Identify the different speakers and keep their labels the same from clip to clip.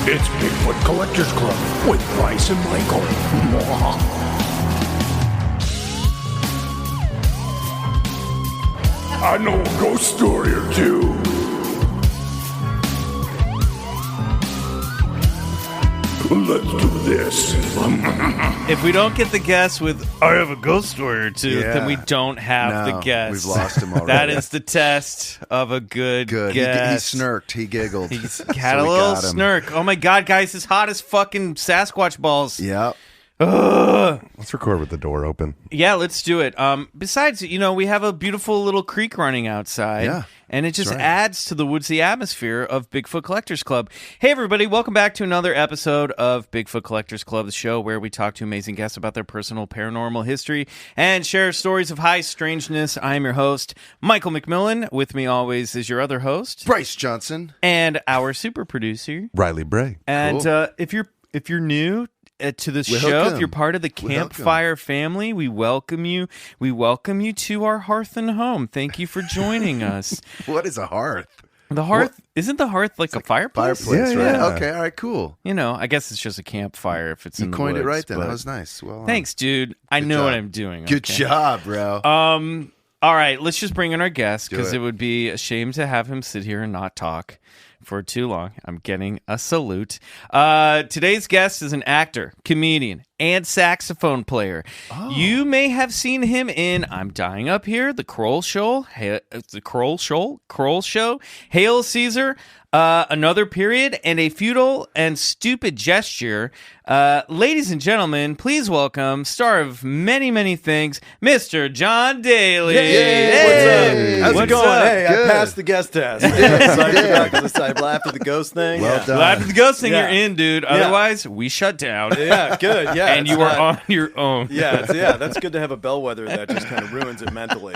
Speaker 1: It's Bigfoot Collectors Club with Bryce and Michael. I know a ghost story or two. Let's do this.
Speaker 2: If we don't get the guess with I have a ghost story or two, then we don't have the guess.
Speaker 3: We've lost him already.
Speaker 2: That is the test of a good guess.
Speaker 3: He snirked. He giggled.
Speaker 2: He had a little snirk. Oh my God, guys, it's hot as fucking Sasquatch balls.
Speaker 3: Yep.
Speaker 4: Let's record with the door open.
Speaker 2: Yeah, let's do it. Besides, we have a beautiful little creek running outside.
Speaker 3: Yeah,
Speaker 2: and it just adds to the woodsy atmosphere of Bigfoot Collectors Club. Hey, everybody, welcome back to another episode of Bigfoot Collectors Club, the show where we talk to amazing guests about their personal paranormal history and share stories of high strangeness. I'm your host, Michael McMillan. With me always is your other host,
Speaker 3: Bryce Johnson.
Speaker 2: And our super producer,
Speaker 4: Riley Bray.
Speaker 2: And if you're new to this show, if you're part of the Campfire family, we welcome you. We welcome you to our hearth and home. Thank you for joining us.
Speaker 3: What is a hearth?
Speaker 2: The hearth isn't the hearth like a fireplace?
Speaker 3: Fireplace, right?
Speaker 4: Yeah.
Speaker 3: Okay, all right, cool.
Speaker 2: I guess it's just a campfire if it's in the
Speaker 3: coined
Speaker 2: woods,
Speaker 3: it right then.
Speaker 2: but-
Speaker 3: That was nice. Well,
Speaker 2: Thanks, dude. I know what I'm doing.
Speaker 3: Good
Speaker 2: okay?
Speaker 3: job, bro.
Speaker 2: All right, let's just bring in our guest because
Speaker 3: it.
Speaker 2: it would be a shame to have him sit here and not talk for too long. I'm getting a salute. Today's guest is an actor, comedian, and saxophone player. You may have seen him in I'm Dying Up Here, The Kroll Show, Kroll Show, Hail Caesar, Another Period, and A Futile and Stupid Gesture. Ladies and gentlemen, please welcome star of many, many things, Mr. Jon Daly.
Speaker 5: Hey, what's up? How's it going? Hey,
Speaker 3: Good.
Speaker 5: I passed the guest test. I laughed at the ghost thing.
Speaker 3: Well done.
Speaker 2: After the ghost thing,
Speaker 5: Yeah.
Speaker 2: you're in, dude. Otherwise, we shut down.
Speaker 5: Yeah, good. Yeah,
Speaker 2: And you are on your own.
Speaker 5: Yeah, that's good to have a bellwether that just kind of ruins it mentally.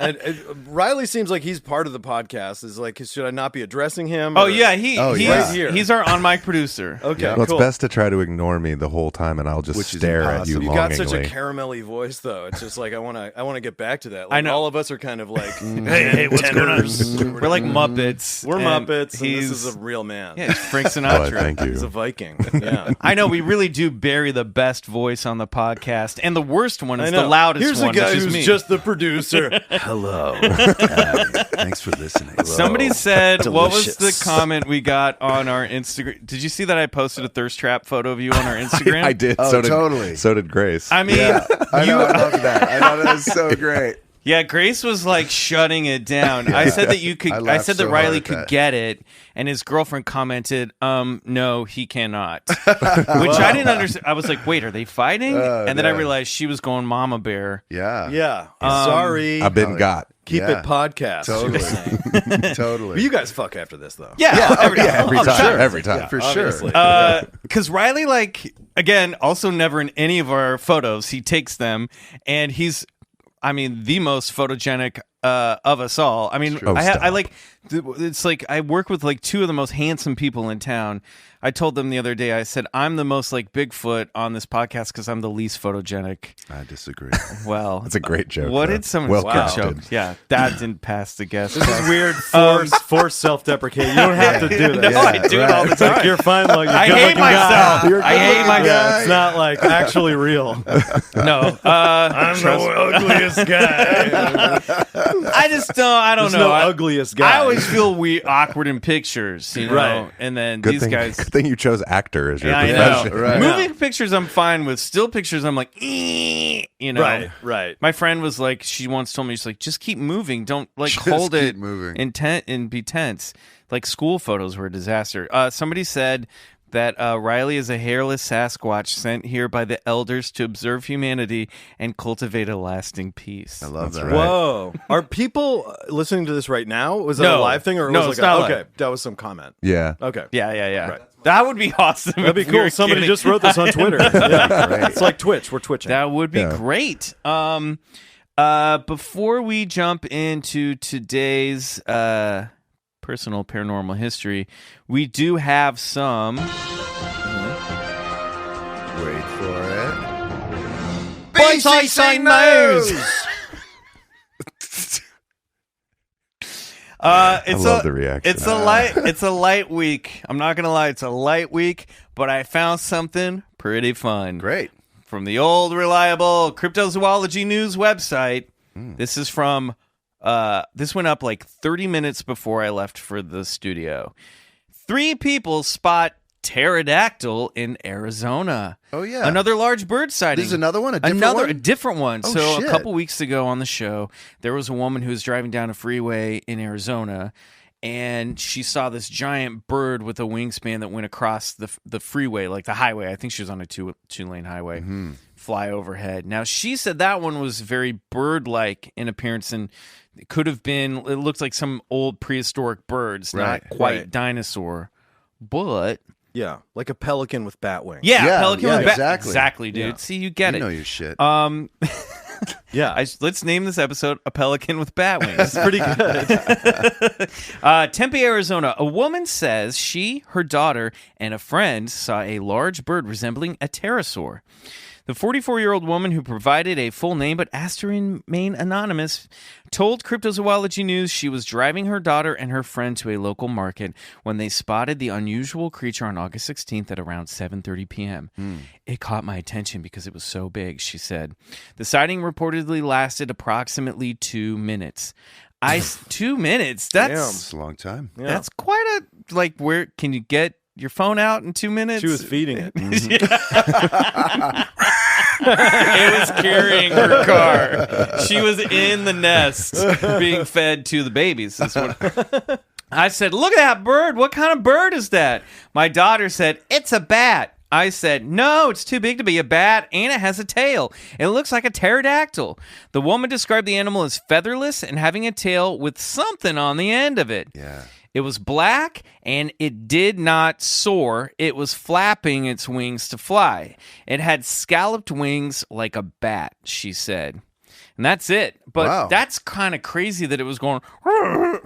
Speaker 5: And Riley seems like he's part of the podcast. Is like, should I not be addressing him?
Speaker 2: Oh
Speaker 5: or-
Speaker 2: yeah, he's
Speaker 5: Right here.
Speaker 2: he's our on-mic producer.
Speaker 5: Okay,
Speaker 4: Well, it's
Speaker 5: cool.
Speaker 4: best to try to ignore me the whole time, and I'll just
Speaker 3: Which is
Speaker 4: stare at you
Speaker 3: impossible.
Speaker 5: You got
Speaker 4: longingly.
Speaker 5: such a caramelly voice, though. It's just like I want to get back to that. Like,
Speaker 2: I know.
Speaker 5: all of us are kind of like,
Speaker 2: Hey, what's going on? We're like Muppets.
Speaker 5: We're
Speaker 2: and
Speaker 5: Muppets. And
Speaker 2: He's
Speaker 5: this is a real man.
Speaker 2: yeah, he's Frank
Speaker 4: Boy,
Speaker 2: Sinatra.
Speaker 4: thank you.
Speaker 5: He's a Viking. Yeah.
Speaker 2: I know we really do bury the best voice on the podcast, and the worst one
Speaker 5: I
Speaker 2: is
Speaker 5: know.
Speaker 2: the loudest
Speaker 5: Here's
Speaker 2: one.
Speaker 5: a guy
Speaker 2: which is
Speaker 5: who's
Speaker 2: me.
Speaker 5: just the producer.
Speaker 3: Hello. Thanks for listening.
Speaker 2: Somebody said, what was
Speaker 5: Delicious.
Speaker 2: the comment we got on our Instagram? Did you see that I posted a thirst trap photo of you on our Instagram?
Speaker 4: I did.
Speaker 3: Oh,
Speaker 4: so did,
Speaker 3: totally.
Speaker 4: So did Grace.
Speaker 2: I mean,
Speaker 3: Yeah, I know. I love that. I thought that was so great.
Speaker 2: yeah, Grace was like shutting it down. I said that you could.
Speaker 3: I
Speaker 2: I,
Speaker 3: laughed
Speaker 2: said that
Speaker 3: so
Speaker 2: Riley
Speaker 3: hard at
Speaker 2: could
Speaker 3: that.
Speaker 2: get it, and his girlfriend commented, "No, he cannot." Which I didn't understand. I was like, "Wait, are they fighting?" And then I
Speaker 3: yeah.
Speaker 2: realized she was going Mama Bear.
Speaker 3: Yeah.
Speaker 5: Yeah. Sorry.
Speaker 4: I've been got.
Speaker 5: Keep
Speaker 3: Yeah.
Speaker 5: it podcast.
Speaker 3: Totally.
Speaker 5: she was saying.
Speaker 3: Totally.
Speaker 5: You guys fuck after this, though.
Speaker 2: Yeah,
Speaker 4: Every time.
Speaker 3: sure.
Speaker 4: Every time.
Speaker 3: for
Speaker 5: Obviously.
Speaker 3: sure.
Speaker 2: because Riley, like, again, also never in any of our photos, he takes them, and he's, I mean, the most photogenic of us all. I mean,
Speaker 4: Oh,
Speaker 2: I
Speaker 4: stop.
Speaker 2: like, it's like I work with like two of the most handsome people in town. I told them the other day, I said, I'm the most like Bigfoot on this podcast because I'm the least photogenic.
Speaker 3: I disagree.
Speaker 2: Well,
Speaker 4: That's a great joke.
Speaker 2: what
Speaker 4: though.
Speaker 2: did someone
Speaker 4: well
Speaker 2: good
Speaker 4: crafted.
Speaker 2: joke? Yeah, that didn't pass the guess.
Speaker 5: This is weird, forced self-deprecating. You don't have to do
Speaker 2: No,
Speaker 5: this.
Speaker 2: I do it all the
Speaker 5: It's like
Speaker 2: time.
Speaker 5: you're fine. Like,
Speaker 2: I hate myself. I hate myself.
Speaker 5: Yeah, it's not like actually real.
Speaker 2: No,
Speaker 5: I'm the ugliest guy.
Speaker 2: I just don't. I don't
Speaker 5: There's
Speaker 2: know.
Speaker 5: no
Speaker 2: I-
Speaker 5: ugliest guy.
Speaker 2: I always feel awkward in pictures, you know.
Speaker 5: Right.
Speaker 2: And then
Speaker 4: Good
Speaker 2: these
Speaker 4: thing,
Speaker 2: guys.
Speaker 4: good thing you chose actor as your
Speaker 2: Yeah, I
Speaker 4: profession.
Speaker 2: know.
Speaker 3: Right.
Speaker 2: Moving pictures, I'm fine with. Still pictures, I'm like, you know.
Speaker 5: Right.
Speaker 2: My friend was like, she once told me, she's like, just keep moving. Don't like
Speaker 3: Just
Speaker 2: hold
Speaker 3: keep
Speaker 2: it
Speaker 3: moving.
Speaker 2: intent and be tense. Like school photos were a disaster. Somebody said that Riley is a hairless Sasquatch sent here by the elders to observe humanity and cultivate a lasting peace.
Speaker 3: I love that.
Speaker 4: right.
Speaker 5: Whoa. Are people listening to this right now? Was that
Speaker 2: No.
Speaker 5: a live thing or
Speaker 2: No,
Speaker 5: was
Speaker 2: it's
Speaker 5: it
Speaker 2: not
Speaker 5: like
Speaker 2: live.
Speaker 5: okay, that was some comment.
Speaker 4: Yeah.
Speaker 5: Okay.
Speaker 2: Yeah.
Speaker 5: Right.
Speaker 2: That would be awesome.
Speaker 5: That'd be
Speaker 2: if we were
Speaker 5: cool. Somebody
Speaker 2: kidding.
Speaker 5: just wrote this on Twitter. Yeah. It's like Twitch. We're twitching.
Speaker 2: That would be
Speaker 4: Yeah.
Speaker 2: great. Before we jump into today's personal paranormal history, we do have some
Speaker 3: Wait for it.
Speaker 2: BCC news. It's
Speaker 4: love the reaction.
Speaker 2: It's a light week. I'm not gonna lie, it's a light week, but I found something pretty fun.
Speaker 3: Great.
Speaker 2: From the old reliable cryptozoology news website. This is from this went up like 30 minutes before I left for the studio. 3 people spot pterodactyl in Arizona.
Speaker 3: Oh, yeah.
Speaker 2: Another large bird sighting.
Speaker 3: This is another one? A different one? Oh,
Speaker 2: So
Speaker 3: shit.
Speaker 2: a couple weeks ago on the show, there was a woman who was driving down a freeway in Arizona, and she saw this giant bird with a wingspan that went across the freeway, like the highway. I think she was on a two-lane highway, fly overhead. Now, she said that one was very bird-like in appearance, and it could have been, it looked like some old prehistoric birds, not quite dinosaur, but...
Speaker 5: Yeah, like a pelican with bat wings.
Speaker 2: Yeah, pelican with
Speaker 3: exactly,
Speaker 2: dude.
Speaker 3: Yeah.
Speaker 2: See, you get
Speaker 3: You
Speaker 2: it.
Speaker 3: know your shit.
Speaker 5: Yeah.
Speaker 2: Let's name this episode "A Pelican with Bat Wings." It's pretty good. Tempe, Arizona. A woman says she, her daughter, and a friend saw a large bird resembling a pterosaur. The 44-year-old woman, who provided a full name but asked to remain anonymous, told Cryptozoology News she was driving her daughter and her friend to a local market when they spotted the unusual creature on August 16th at around 7:30 p.m. It caught my attention because it was so big, she said. The sighting reportedly lasted approximately 2 minutes. 2 minutes?
Speaker 3: It's a long time.
Speaker 5: Yeah.
Speaker 2: That's quite a, like, where can you get your phone out in 2 minutes?
Speaker 5: She was feeding it.
Speaker 2: It was carrying her car. She was in the nest being fed to the babies. That's what I said, look at that bird. What kind of bird is that? My daughter said, it's a bat. I said, no, it's too big to be a bat, and it has a tail. It looks like a pterodactyl. The woman described the animal as featherless and having a tail with something on the end of it.
Speaker 3: Yeah.
Speaker 2: It was black, and it did not soar. It was flapping its wings to fly. It had scalloped wings like a bat, she said. And that's it. But that's kind of crazy that it was going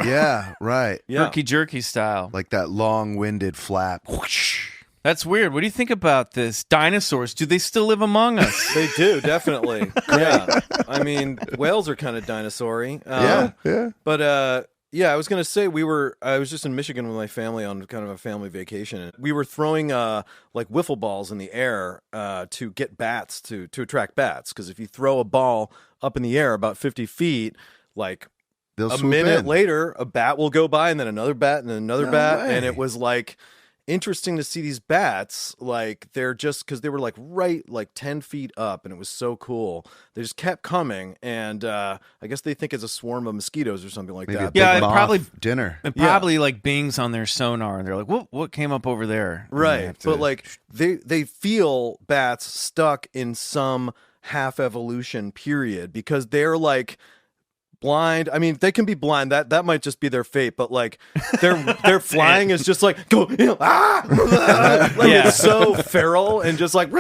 Speaker 3: Yeah, right.
Speaker 2: herky-jerky style.
Speaker 3: Like that long-winded flap. Whoosh.
Speaker 2: That's weird. What do you think about this? Dinosaurs, do they still live among us?
Speaker 5: They do, definitely. Yeah. I mean, whales are kind of dinosaur-y.
Speaker 3: Yeah.
Speaker 5: But, yeah, I was going to say I was just in Michigan with my family on kind of a family vacation. And we were throwing like wiffle balls in the air to get bats, to attract bats. Because if you throw a ball up in the air about 50 feet, like
Speaker 3: They'll
Speaker 5: a
Speaker 3: swoop
Speaker 5: minute
Speaker 3: in.
Speaker 5: later, a bat will go by, and then another bat, and then another
Speaker 3: No
Speaker 5: bat.
Speaker 3: way.
Speaker 5: And it was like interesting to see these bats, like they're just, because they were like right like 10 feet up, and it was so cool. They just kept coming, and I guess they think it's a swarm of mosquitoes or something like
Speaker 3: Maybe a
Speaker 5: that.
Speaker 3: big
Speaker 2: Yeah, it
Speaker 3: moth
Speaker 2: probably-
Speaker 3: dinner.
Speaker 2: It probably like bings on their sonar, and they're like, what came up over there? And they
Speaker 5: Right,
Speaker 2: have to-
Speaker 5: but like they feel bats stuck in some half evolution period because they're like blind. I mean, they can be blind. That might just be their fate. But like their flying is just like go, like
Speaker 2: Yeah.
Speaker 5: it's so feral and just like go,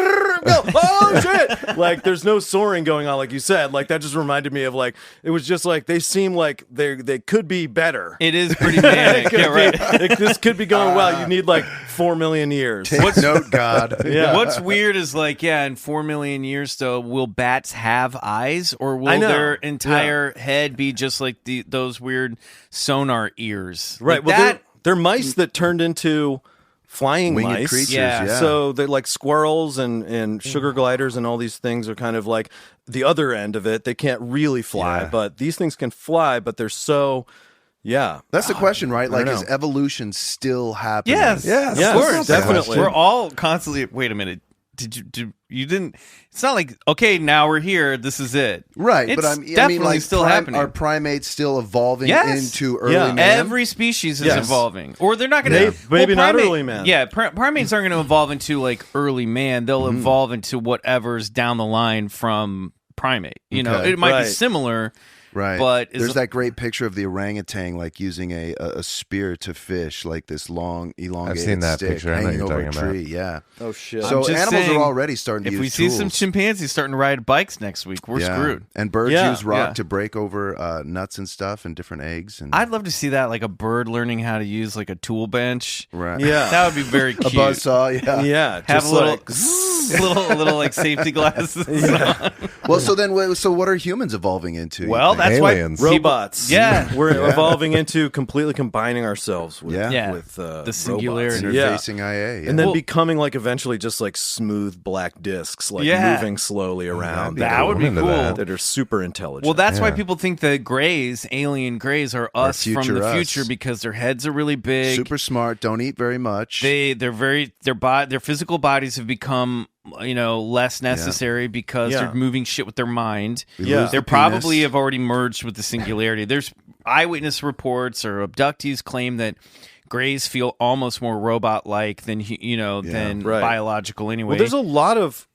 Speaker 5: oh shit. Like there's no soaring going on, like you said. Like that just reminded me of like it was just like they seem like they could be better.
Speaker 2: It is pretty manic. Yeah, right.
Speaker 5: This could be going well. You need like 4 million years.
Speaker 3: Take note, God.
Speaker 5: Yeah.
Speaker 2: What's weird is like, yeah, in 4 million years, though, will bats have eyes, or will
Speaker 5: I know.
Speaker 2: their entire head be just like those weird sonar ears?
Speaker 5: Right.
Speaker 2: Like
Speaker 5: Well,
Speaker 2: that.
Speaker 5: they're mice that turned into flying
Speaker 3: Winged
Speaker 5: mice.
Speaker 3: creatures,
Speaker 2: Yeah.
Speaker 3: yeah.
Speaker 5: So they're like squirrels and sugar gliders and all these things are kind of like the other end of it. They can't really fly,
Speaker 3: Yeah.
Speaker 5: but these things can fly, but they're so, yeah.
Speaker 3: That's the question, right? Like,
Speaker 5: don't
Speaker 3: is
Speaker 5: know.
Speaker 3: evolution still happening?
Speaker 2: Yes,
Speaker 5: Yes,
Speaker 2: of course,
Speaker 5: definitely.
Speaker 2: We're all constantly. Wait a minute. You didn't? It's not like, okay, now we're here. This is it.
Speaker 3: Right,
Speaker 2: It's
Speaker 3: but I mean,
Speaker 2: definitely
Speaker 3: like,
Speaker 2: still happening.
Speaker 3: Are primates still evolving
Speaker 2: Yes.
Speaker 3: into early
Speaker 5: Yeah.
Speaker 3: man?
Speaker 2: Every species is
Speaker 5: Yes.
Speaker 2: evolving, or they're not going to.
Speaker 5: Maybe not early man.
Speaker 2: Yeah, primates aren't going to evolve into like early man. They'll evolve into whatever's down the line from primate. You know,
Speaker 3: Okay.
Speaker 2: it might
Speaker 5: Right.
Speaker 2: be similar.
Speaker 3: Right.
Speaker 2: But is-
Speaker 3: there's that great picture of the orangutan like using a spear to fish, like this long, elongated
Speaker 4: seen that
Speaker 3: stick
Speaker 4: picture. I know
Speaker 3: hanging
Speaker 4: what
Speaker 3: over
Speaker 4: you're
Speaker 3: a
Speaker 4: talking
Speaker 3: tree. Yeah.
Speaker 5: Oh shit.
Speaker 3: So
Speaker 2: I'm just
Speaker 3: animals
Speaker 2: saying,
Speaker 3: are already starting to
Speaker 2: If
Speaker 3: use
Speaker 2: we see some
Speaker 3: tools.
Speaker 2: chimpanzees starting to ride bikes next week, we're
Speaker 3: Yeah.
Speaker 2: screwed.
Speaker 3: And birds
Speaker 5: Yeah.
Speaker 3: use rock
Speaker 2: Yeah.
Speaker 3: to break over nuts and stuff and different eggs. And
Speaker 2: I'd love to see that, like a bird learning how to use like a tool bench.
Speaker 3: right.
Speaker 5: Yeah.
Speaker 2: That would be very
Speaker 3: A
Speaker 2: cute.
Speaker 3: buzzsaw. Yeah.
Speaker 5: yeah.
Speaker 2: Have
Speaker 5: just
Speaker 2: a little,
Speaker 5: like,
Speaker 2: little like safety glasses on.
Speaker 3: Well, so what are humans evolving into? you
Speaker 2: Well,
Speaker 3: think?
Speaker 2: that's
Speaker 4: Aliens.
Speaker 2: why
Speaker 5: Robots.
Speaker 2: Yeah.
Speaker 5: We're evolving into completely combining ourselves with,
Speaker 3: Yeah.
Speaker 5: with
Speaker 2: The singularity.
Speaker 5: robots. Yeah.
Speaker 3: interfacing IA. Yeah.
Speaker 5: And then
Speaker 2: Well-
Speaker 5: becoming like eventually just like smooth black discs, like
Speaker 2: Yeah.
Speaker 5: moving slowly around.
Speaker 3: be
Speaker 2: that would be
Speaker 4: I'm into
Speaker 2: cool.
Speaker 4: that.
Speaker 5: that are super intelligent.
Speaker 2: Well, that's why
Speaker 4: Yeah.
Speaker 2: people think the Greys, alien Greys, are us from
Speaker 3: future
Speaker 2: the
Speaker 3: us.
Speaker 2: future because their heads are really big.
Speaker 3: super smart, don't eat very much.
Speaker 2: Their physical bodies have become less necessary because
Speaker 5: Yeah.
Speaker 2: they're moving shit with their mind.
Speaker 3: We
Speaker 5: Yeah.
Speaker 3: lose
Speaker 2: They
Speaker 3: the
Speaker 2: probably
Speaker 3: penis.
Speaker 2: have already merged with the singularity. There's eyewitness reports or abductees claim that Greys feel almost more robot-like than than
Speaker 5: Right.
Speaker 2: biological anyway.
Speaker 5: Well, there's a lot of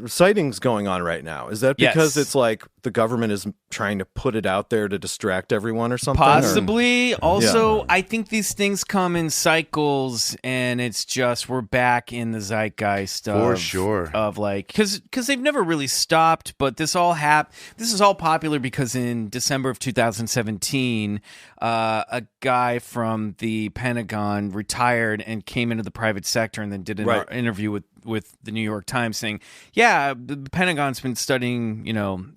Speaker 5: sightings going on right now. Is that because
Speaker 2: Yes.
Speaker 5: it's like the government is trying to put it out there to distract everyone or something? or-
Speaker 2: Possibly. Also, I think these things come in cycles, and it's just we're back in the zeitgeist of,
Speaker 3: For sure.
Speaker 2: of like because they've never really stopped. But this is all popular because in December of 2017, a guy from the Pentagon retired and came into the private sector, and then did an
Speaker 5: Right.
Speaker 2: interview with the New York Times saying, "Yeah, the Pentagon's been studying,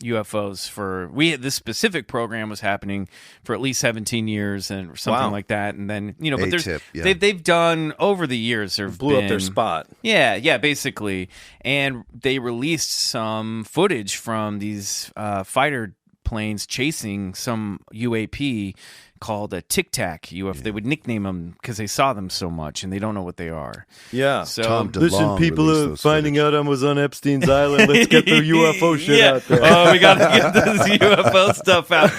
Speaker 2: UFOs for this specific program was happening for at least 17 years and something
Speaker 5: Wow.
Speaker 2: like that." And then, but there's
Speaker 3: ATIP, yeah.
Speaker 2: they've done over the years there
Speaker 5: blew up their spot.
Speaker 2: Yeah, basically. And they released some footage from these fighter planes chasing some UAP called a Tic Tac UFO. They would nickname them because they saw them so much and they don't know what they are.
Speaker 5: Yeah.
Speaker 2: So
Speaker 3: Tom
Speaker 5: Listen,
Speaker 3: DeLonge
Speaker 5: people
Speaker 3: released
Speaker 5: are
Speaker 3: those
Speaker 5: finding
Speaker 3: footage.
Speaker 5: out I was on Epstein's island. Let's get the UFO shit
Speaker 2: Yeah.
Speaker 5: out there.
Speaker 2: Oh, we got to get this UFO stuff out.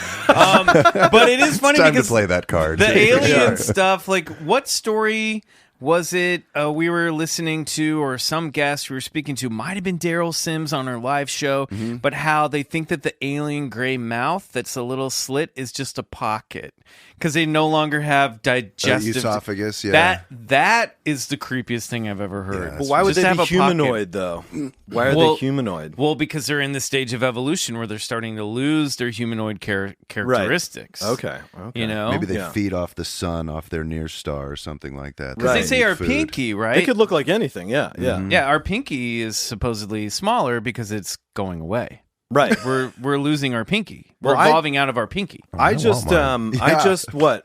Speaker 2: But it is funny
Speaker 4: Time to
Speaker 2: because
Speaker 4: play that card.
Speaker 2: the alien stuff, like what story was it we were listening to, or some guest we were speaking to, might have been Daryl Sims on our live show, but how they think that the alien gray mouth that's a little slit is just a pocket because they no longer have digestive
Speaker 3: esophagus, yeah.
Speaker 2: That is the creepiest thing I've ever heard.
Speaker 3: Yeah,
Speaker 5: Well, why would
Speaker 2: Just
Speaker 5: they
Speaker 2: have
Speaker 5: be
Speaker 2: a pocket.
Speaker 5: humanoid, though? Why are
Speaker 2: Well-
Speaker 5: they humanoid?
Speaker 2: Well, because they're in the stage of evolution where they're starting to lose their humanoid characteristics.
Speaker 5: Okay.
Speaker 3: Maybe they
Speaker 5: Yeah.
Speaker 3: feed off the sun, off their near star or something like that.
Speaker 2: Because they
Speaker 5: Right.
Speaker 2: say
Speaker 3: Eat
Speaker 2: our
Speaker 3: food.
Speaker 2: pinky, right?
Speaker 5: They could look like anything. Yeah. Yeah.
Speaker 2: Yeah, our pinky is supposedly smaller because it's going away.
Speaker 5: Right.
Speaker 2: We're losing our pinky. We're
Speaker 5: Well,
Speaker 2: evolving out of our pinky.
Speaker 5: I just
Speaker 3: Yeah.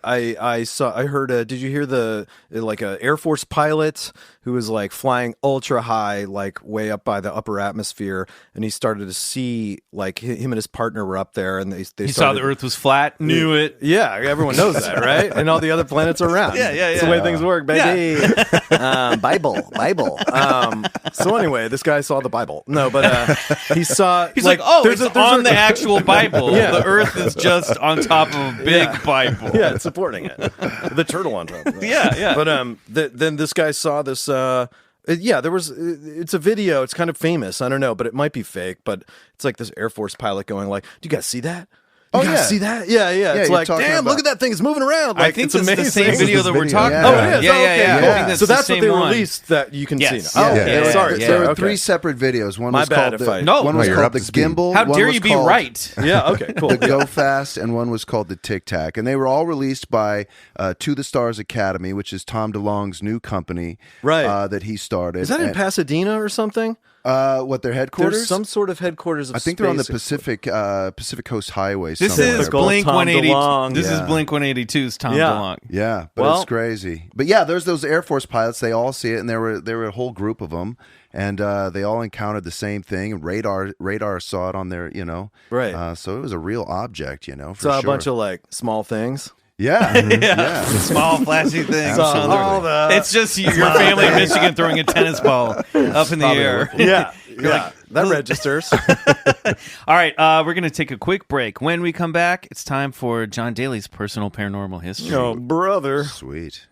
Speaker 5: I heard did you hear the like a Air Force pilot who was like flying ultra high, like way up by the upper atmosphere, and he started to see like him and his partner were up there, and they
Speaker 2: He saw
Speaker 5: started,
Speaker 2: the Earth was flat, knew it.
Speaker 5: Yeah, everyone knows that, right? And all the other planets are around.
Speaker 2: Yeah,
Speaker 5: It's the way things work, baby. Bible. So anyway, this guy saw the Bible. No, but he saw.
Speaker 2: He's like, oh,
Speaker 5: there's
Speaker 2: it's on the actual Bible.
Speaker 5: Yeah.
Speaker 2: The Earth is just on top of a big Bible.
Speaker 5: Yeah, it's supporting it. The turtle on top of it.
Speaker 2: Yeah.
Speaker 5: But then this guy saw this. There was. It's a video. It's kind of famous. I don't know, but it might be fake. But it's like this Air Force pilot going like, "Do you guys see that? You guys
Speaker 3: yeah.
Speaker 5: see that? Yeah. It's
Speaker 3: you're
Speaker 5: like,
Speaker 3: talking
Speaker 5: damn,
Speaker 3: about-
Speaker 5: look at that thing. It's moving around. Like,
Speaker 2: I think
Speaker 5: it's
Speaker 2: this
Speaker 5: amazing.
Speaker 2: is the same video that we're
Speaker 4: video,
Speaker 2: talking
Speaker 3: yeah.
Speaker 2: about.
Speaker 5: Oh, it is?
Speaker 2: Yeah,
Speaker 5: Oh, okay,
Speaker 2: yeah.
Speaker 5: cool.
Speaker 2: I think that's
Speaker 5: So
Speaker 2: the
Speaker 5: that's what
Speaker 2: same
Speaker 5: they
Speaker 2: one.
Speaker 5: released that you can
Speaker 2: Yes.
Speaker 5: see now. Oh,
Speaker 3: Yeah,
Speaker 5: okay.
Speaker 3: there were-
Speaker 5: Sorry.
Speaker 3: There were
Speaker 5: okay.
Speaker 3: 3 separate videos. One
Speaker 5: My
Speaker 3: was
Speaker 5: bad
Speaker 3: called
Speaker 5: if I-
Speaker 3: the,
Speaker 2: No.
Speaker 3: one
Speaker 2: No,
Speaker 3: was
Speaker 4: you're
Speaker 3: called
Speaker 4: up
Speaker 3: the
Speaker 4: to speed.
Speaker 3: Gimbal.
Speaker 2: How
Speaker 3: one
Speaker 2: dare
Speaker 3: was
Speaker 2: you be
Speaker 3: called
Speaker 2: right?
Speaker 5: Yeah. Okay. Cool.
Speaker 3: The Go Fast, and one was called the Tic Tac, and they were all released by To the Stars Academy, which is Tom DeLonge's new company,
Speaker 5: Right.
Speaker 3: that he started.
Speaker 5: Is that in
Speaker 3: And,
Speaker 5: Pasadena or something?
Speaker 3: what their headquarters?
Speaker 5: There's some sort of headquarters of
Speaker 3: I think they're on the
Speaker 5: space-
Speaker 3: Pacific Coast Highway.
Speaker 2: This
Speaker 3: somewhere.
Speaker 2: is
Speaker 5: Gold
Speaker 2: Blink
Speaker 5: Tom
Speaker 2: 182.
Speaker 5: DeLonge.
Speaker 2: This is
Speaker 3: Yeah.
Speaker 2: Blink 182's Tom
Speaker 5: Yeah.
Speaker 2: DeLonge.
Speaker 3: Yeah, but
Speaker 5: Well-
Speaker 3: it's crazy. But yeah, there's those Air Force pilots. They all see it, and there were a whole group of them, and they all encountered the same thing. Radar saw it on their,
Speaker 5: Right.
Speaker 3: So it was a real object, for
Speaker 5: Saw
Speaker 3: sure.
Speaker 5: a bunch of like small things.
Speaker 3: yeah, yeah.
Speaker 2: Small flashy things.
Speaker 3: Absolutely.
Speaker 5: All the
Speaker 2: It's just your family in Michigan throwing a tennis ball up in the air.
Speaker 5: yeah. That registers.
Speaker 2: All right, we're going to take a quick break. When we come back, it's time for Jon Daly's personal paranormal history.
Speaker 5: Oh, brother.
Speaker 3: Sweet.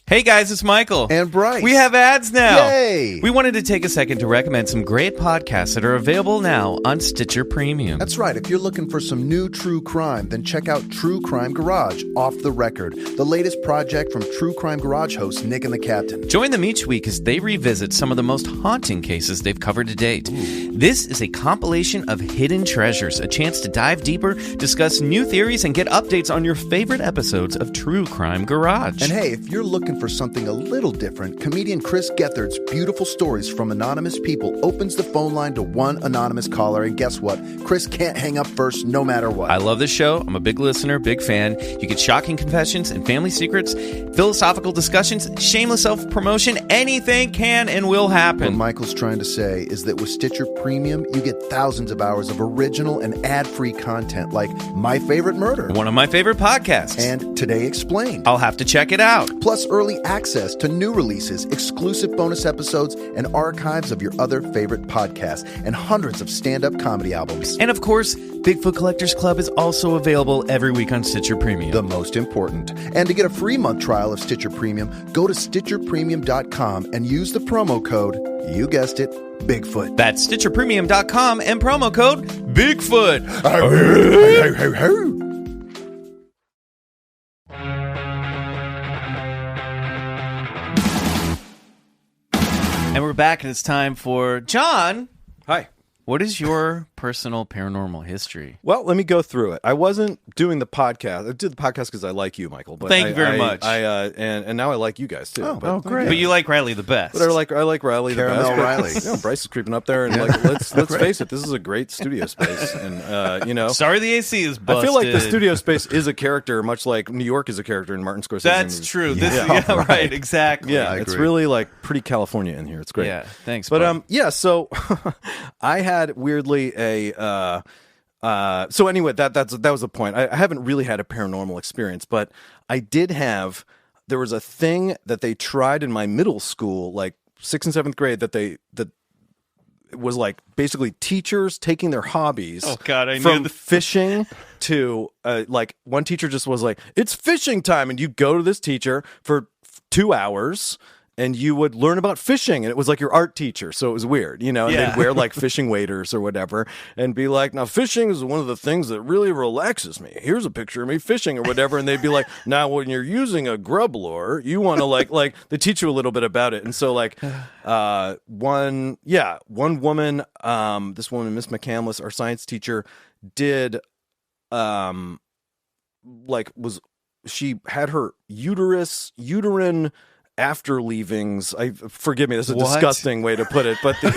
Speaker 2: Hey guys, it's Michael.
Speaker 3: And Bryce.
Speaker 2: We have ads now.
Speaker 3: Yay!
Speaker 2: We wanted to take a second to recommend some great podcasts that are available now on Stitcher Premium.
Speaker 3: That's right. If you're looking for some new true crime, then check out True Crime Garage, Off the Record, the latest project from True Crime Garage host Nick and the Captain.
Speaker 2: Join them each week as they revisit some of the most haunting cases they've covered to date. This is a compilation of hidden treasures, a chance to dive deeper, discuss new theories, and get updates on your favorite episodes of True Crime Garage.
Speaker 3: And hey, if you're looking for something a little different, comedian Chris Gethard's Beautiful Stories from Anonymous People opens the phone line to one anonymous caller, and guess what? Chris can't hang up first no matter what.
Speaker 2: I love this show. I'm a big listener, big fan. You get shocking confessions and family secrets, philosophical discussions, shameless self-promotion. Anything can and will happen.
Speaker 3: What Michael's trying to say is that with Stitcher Premium, you get thousands of hours of original and ad-free content like My Favorite Murder,
Speaker 2: One of my favorite podcasts.
Speaker 3: and Today Explained.
Speaker 2: I'll have to check it out.
Speaker 3: Plus early access to new releases, exclusive bonus episodes, and archives of your other favorite podcasts, and hundreds of stand-up comedy albums.
Speaker 2: And of course, Bigfoot Collectors Club is also available every week on Stitcher Premium.
Speaker 3: The most important. And to get a free month trial of Stitcher Premium, go to StitcherPremium.com and use the promo code, you guessed it, Bigfoot.
Speaker 2: That's StitcherPremium.com and promo code Bigfoot. And we're back, and it's time for John.
Speaker 5: Hi.
Speaker 2: What is your personal paranormal history?
Speaker 5: Well, let me go through it. I wasn't doing the podcast. I did the podcast because I like you, Michael. But
Speaker 2: Thank you very much.
Speaker 5: And now I like you guys too.
Speaker 3: Oh, great.
Speaker 2: But you like Riley the best.
Speaker 5: But I like Riley the
Speaker 3: Caramel
Speaker 5: best.
Speaker 3: Riley.
Speaker 5: You know, Bryce is creeping up there, and like let's face it, this is a great studio space, and you know.
Speaker 2: Sorry the AC is busted.
Speaker 5: I feel like the studio space is a character, much like New York is a character in Martin Scorsese's
Speaker 2: That's
Speaker 5: movies.
Speaker 2: true.
Speaker 3: Yeah.
Speaker 2: Right, exactly.
Speaker 5: Yeah,
Speaker 3: I
Speaker 5: it's
Speaker 3: agree.
Speaker 5: really like pretty California in here. It's great.
Speaker 2: Yeah, thanks.
Speaker 5: But
Speaker 2: bud.
Speaker 5: yeah, so I had weirdly a so anyway, that was the point. I haven't really had a paranormal experience, but I did have. There was a thing that they tried in my middle school, like 6th and 7th grade, that it was like basically teachers taking their hobbies
Speaker 2: Oh, God, I knew
Speaker 5: from
Speaker 2: the-
Speaker 5: fishing to like one teacher just was like, it's fishing time, and you go to this teacher for 2 hours and you would learn about fishing, and it was like your art teacher, so it was weird, you know, and
Speaker 2: Yeah.
Speaker 5: they'd wear like fishing waders or whatever and be like, now fishing is one of the things that really relaxes me. Here's a picture of me fishing or whatever, and they'd be like, now when you're using a grub lure, you want to like they teach you a little bit about it. And so like one woman, this woman, Miss McCandless, our science teacher, did she had her uterine after leavings. Forgive me, this is a
Speaker 2: What?
Speaker 5: disgusting way to put it, but
Speaker 3: I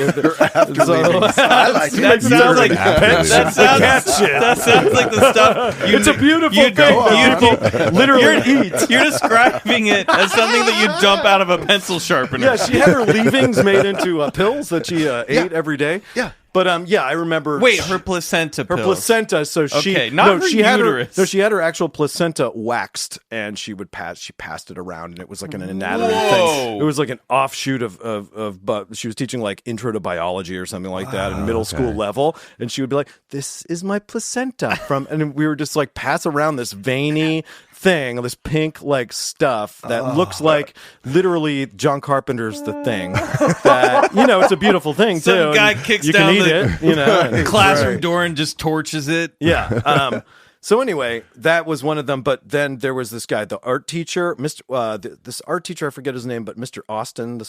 Speaker 3: like it.
Speaker 2: That sounds like
Speaker 4: After
Speaker 2: that sounds like the stuff.
Speaker 5: it's a beautiful thing. Literally eat.
Speaker 2: You're describing it as something that you dump out of a pencil sharpener.
Speaker 5: Yeah, she had her leavings made into pills that she ate every day.
Speaker 3: Yeah.
Speaker 5: But I remember.
Speaker 2: Wait, her placenta
Speaker 5: her
Speaker 2: pills.
Speaker 5: placenta. So she
Speaker 2: Okay, not her
Speaker 5: she had
Speaker 2: uterus.
Speaker 5: she had her actual placenta waxed, and she passed it around, and it was like an anatomy
Speaker 2: Whoa.
Speaker 5: thing. It was like an offshoot of but she was teaching like intro to biology or something like that in middle school level, and she would be like, "This is my placenta from," and we were just like pass around this veiny thing, this pink like stuff that looks like literally John Carpenter's The Thing. That, you know, it's a beautiful thing too.
Speaker 2: Some guy
Speaker 5: and
Speaker 2: kicks
Speaker 5: you
Speaker 2: down
Speaker 5: can eat
Speaker 2: the
Speaker 5: it, you know. and-
Speaker 2: classroom door and just torches it.
Speaker 5: yeah. So anyway, that was one of them. But then there was this guy, the art teacher, this art teacher, I forget his name, but Mr. Austin, the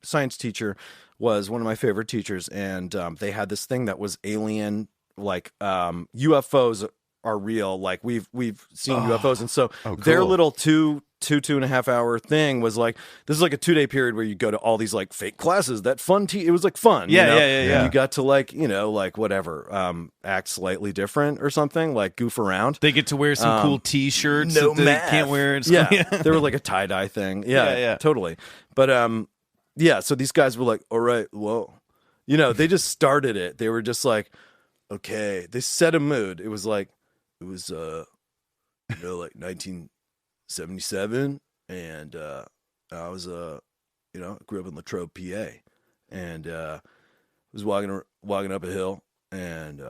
Speaker 5: science teacher, was one of my favorite teachers. And they had this thing that was alien, like UFOs are real. Like we've seen UFOs, and so their
Speaker 3: cool.
Speaker 5: little two and a half hour thing was like, this is like a 2-day period where you go to all these like fake classes. That fun it was like fun.
Speaker 2: Yeah,
Speaker 5: you know?
Speaker 2: yeah.
Speaker 5: And you got to like, you know, like whatever, act slightly different or something, like goof around.
Speaker 2: They get to wear some cool T-shirts
Speaker 5: no
Speaker 2: that they
Speaker 5: math.
Speaker 2: can't wear at school.
Speaker 5: Yeah, they were like a tie-dye thing. Yeah,
Speaker 2: Yeah.
Speaker 5: totally. But yeah, so these guys were like, all right, whoa. You know, they just started it. They were just like, okay. They set a mood. It was like, you know, like 1977, and I was you know, grew up in Latrobe, PA, and was walking up a hill, and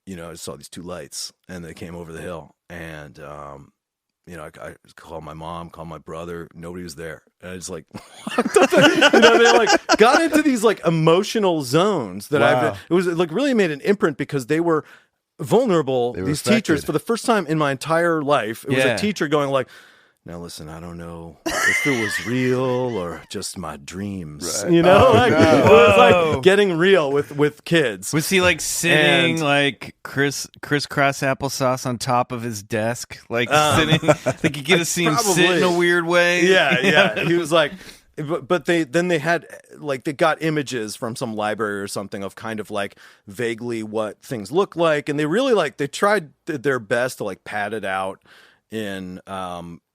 Speaker 5: you know, I saw these two lights, and they came over the hill, and you know, I called my mom, called my brother, nobody was there, and I just like, you know, they like got into these like emotional zones that
Speaker 3: Wow.
Speaker 5: it was like really made an imprint because they were vulnerable.
Speaker 3: They were
Speaker 5: These
Speaker 3: affected.
Speaker 5: teachers, for the first time in my entire life, it was
Speaker 2: Yeah.
Speaker 5: a teacher going like, now listen, I don't know if it was real or just my dreams.
Speaker 3: Right.
Speaker 5: You know,
Speaker 3: Oh,
Speaker 5: like,
Speaker 3: no.
Speaker 5: it was like getting real with kids.
Speaker 2: Was he like sitting
Speaker 5: And-
Speaker 2: like crisscross applesauce on top of his desk, like sitting? Like you get to see him sit in a
Speaker 5: probably.
Speaker 2: weird way.
Speaker 5: Yeah. He was like, but they had like they got images from some library or something of kind of like vaguely what things look like, and they really they tried their best to like pad it out in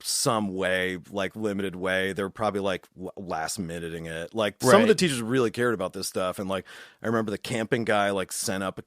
Speaker 5: some way, like limited way. They're probably like last minuting it. Like some of the teachers really cared about this stuff, and like I remember the camping guy like set up a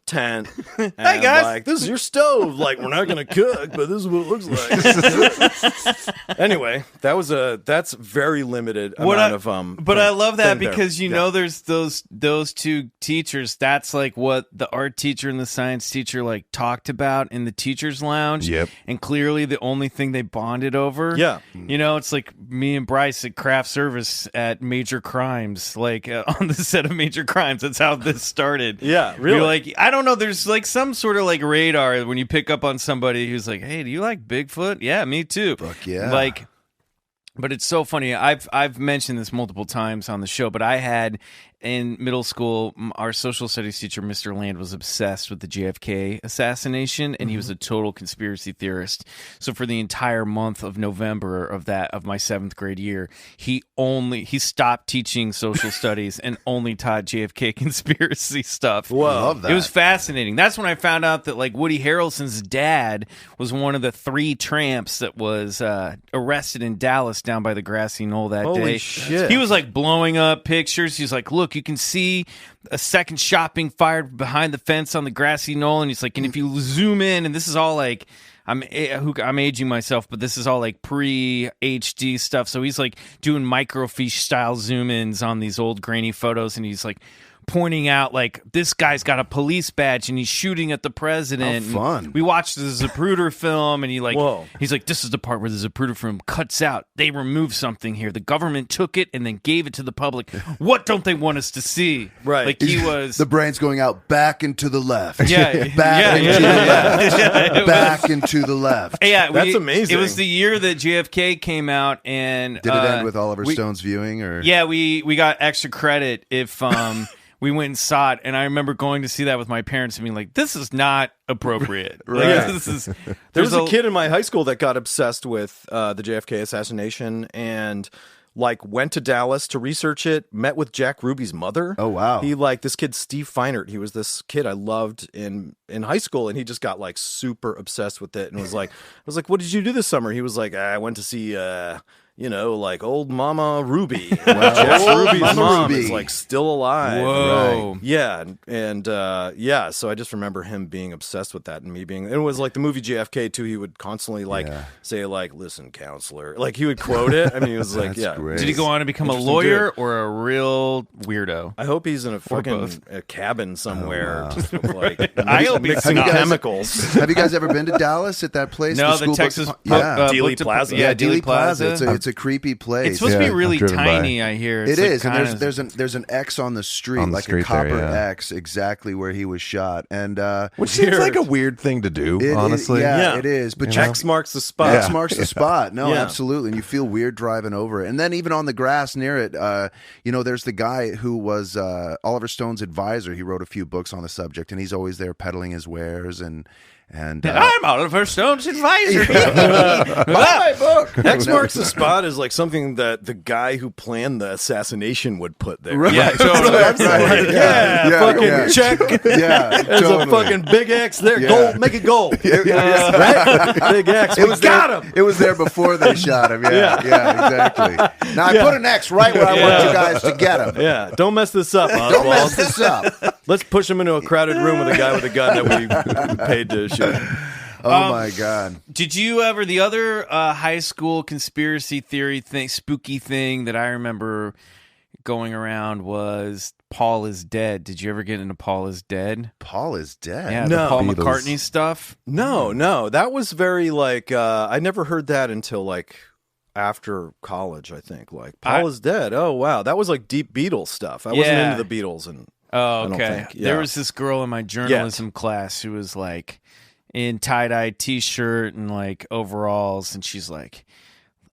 Speaker 5: tent. And
Speaker 2: Hey guys,
Speaker 5: like, this is your stove. Like, we're not gonna cook, but this is what it looks like. Anyway, that's very limited amount of
Speaker 2: But I love that
Speaker 5: thing there.
Speaker 2: because you know there's those two teachers. That's like what the art teacher and the science teacher like talked about in the teachers' lounge.
Speaker 4: Yep.
Speaker 2: And clearly the only thing they bonded over.
Speaker 5: Yeah.
Speaker 2: You know, it's like me and Bryce at craft service at Major Crimes, like on the set of Major Crimes. That's how this started.
Speaker 5: Yeah, really.
Speaker 2: You're like, I don't know. There's like some sort of like radar when you pick up on somebody who's like, "Hey, do you like Bigfoot?" Yeah, me too.
Speaker 3: Fuck yeah.
Speaker 2: Like, but it's so funny. I've mentioned this multiple times on the show, but I had in middle school, our social studies teacher, Mr. Land, was obsessed with the JFK assassination, and he was a total conspiracy theorist. So for the entire month of November of my 7th grade year, he stopped teaching social studies and only taught JFK conspiracy stuff.
Speaker 5: Whoa.
Speaker 3: Love that.
Speaker 2: It was fascinating. That's when I found out that like Woody Harrelson's dad was one of the 3 tramps that was arrested in Dallas down by the grassy knoll that
Speaker 5: Holy
Speaker 2: day.
Speaker 5: shit.
Speaker 2: He was like blowing up pictures. He's like, look, you can see a second shot being fired behind the fence on the grassy knoll. And he's like, and if you zoom in, and this is all like, I'm aging myself, but this is all like pre-HD stuff. So he's like doing microfiche style zoom ins on these old grainy photos, and he's like pointing out like this guy's got a police badge and he's shooting at the president.
Speaker 3: How fun.
Speaker 2: And we watched the Zapruder film, and
Speaker 5: Whoa.
Speaker 2: he's like, this is the part where the Zapruder film cuts out. They removed something here. The government took it and then gave it to the public. What don't they want us to see?
Speaker 5: Right.
Speaker 2: Like he was
Speaker 3: The brain's going out back and to the left.
Speaker 2: Yeah,
Speaker 3: Back
Speaker 2: yeah,
Speaker 3: and to
Speaker 2: yeah.
Speaker 3: the left.
Speaker 2: Yeah, it was-
Speaker 3: Back and to the left.
Speaker 2: Yeah,
Speaker 5: That's amazing.
Speaker 2: It was the year that JFK came out, and
Speaker 3: Did it end with Oliver Stone's viewing, or
Speaker 2: Yeah, we got extra credit if we went and saw it, and I remember going to see that with my parents and being like, "This is not appropriate." Like,
Speaker 3: Right.
Speaker 2: this is
Speaker 5: There was a kid in my high school that got obsessed with the JFK assassination and like went to Dallas to research it, met with Jack Ruby's mother.
Speaker 3: Oh, wow.
Speaker 5: He like this kid Steve Feinert. He was this kid I loved in high school, and he just got like super obsessed with it and was like, I was like, "What did you do this summer?" He was like, "I went to see like old Mama Ruby." Jack
Speaker 3: Old
Speaker 5: Ruby's
Speaker 3: Mama
Speaker 5: mom
Speaker 3: Ruby.
Speaker 5: is like still alive.
Speaker 2: Whoa.
Speaker 5: Right. Yeah, and yeah, so I just remember him being obsessed with that, and me being. It was like the movie JFK too. He would constantly say like, "Listen, counselor," like he would quote it. I mean, he was like,
Speaker 3: That's
Speaker 5: "Yeah."
Speaker 3: great.
Speaker 2: Did he go on to become a
Speaker 5: Interesting
Speaker 2: lawyer
Speaker 5: dude.
Speaker 2: or a real weirdo?
Speaker 5: I hope he's in a fucking
Speaker 2: both.
Speaker 5: a cabin somewhere,
Speaker 3: wow.
Speaker 5: just like
Speaker 2: I hope he's
Speaker 5: mixing
Speaker 3: Have you guys-
Speaker 5: chemicals.
Speaker 3: Have you guys ever been to Dallas at that place?
Speaker 2: No, the
Speaker 3: school book-
Speaker 2: Texas
Speaker 3: Yeah.
Speaker 5: Dealey
Speaker 2: Book Dep-
Speaker 5: Plaza.
Speaker 2: Yeah, Dealey Plaza.
Speaker 3: It's a creepy place.
Speaker 2: It's supposed to be
Speaker 4: Yeah,
Speaker 2: really
Speaker 4: I've driven
Speaker 2: tiny. I hear
Speaker 3: It
Speaker 2: it's like
Speaker 3: is, and
Speaker 2: kinda-
Speaker 3: there's an X on the street,
Speaker 4: On the
Speaker 3: like
Speaker 4: street
Speaker 3: a copper
Speaker 4: there, yeah.
Speaker 3: X, exactly where he was shot. And
Speaker 4: Which seems like a weird thing to do, honestly.
Speaker 5: Yeah.
Speaker 3: it is. But
Speaker 5: X marks the spot.
Speaker 3: X marks the spot. No,
Speaker 5: Yeah.
Speaker 3: absolutely. And you feel weird driving over it. And then even on the grass near it, there's the guy who was Oliver Stone's advisor. He wrote a few books on the subject, and he's always there peddling his wares and.
Speaker 2: I'm Oliver Stone's advisor.
Speaker 3: Buy my book.
Speaker 5: X marks the spot is like something that the guy who planned the assassination would put there.
Speaker 3: Right.
Speaker 2: Yeah, totally.
Speaker 3: That's right.
Speaker 5: Fucking check.
Speaker 3: Yeah,
Speaker 5: There's
Speaker 3: totally.
Speaker 5: a fucking big X there.
Speaker 3: Yeah.
Speaker 5: Gold, make it gold. Right? Big X. We got him.
Speaker 3: It was there before they shot him. Yeah, exactly. Now I put an X right where I want you guys to get him.
Speaker 5: Yeah, don't mess this up, Oswald.
Speaker 3: Don't mess this up.
Speaker 5: Let's push him into a crowded room with a guy with a gun that we paid to shoot.
Speaker 3: Oh my God.
Speaker 2: Did you ever, the other high school conspiracy theory thing, spooky thing that I remember going around was Paul is dead. Did you ever get into Paul is dead?
Speaker 3: Paul is dead.
Speaker 2: Yeah,
Speaker 5: No.
Speaker 2: the Paul
Speaker 4: Beatles.
Speaker 2: McCartney stuff.
Speaker 5: No, that was very like I never heard that until like after college. I think like Paul is dead. Oh wow, that was like deep Beatles stuff. I wasn't
Speaker 2: Yeah.
Speaker 5: into the Beatles, and
Speaker 2: Oh,
Speaker 5: I don't
Speaker 2: okay.
Speaker 5: think, yeah.
Speaker 2: There was this girl in my journalism class who was like, in tie-dye t-shirt and like overalls, and she's like,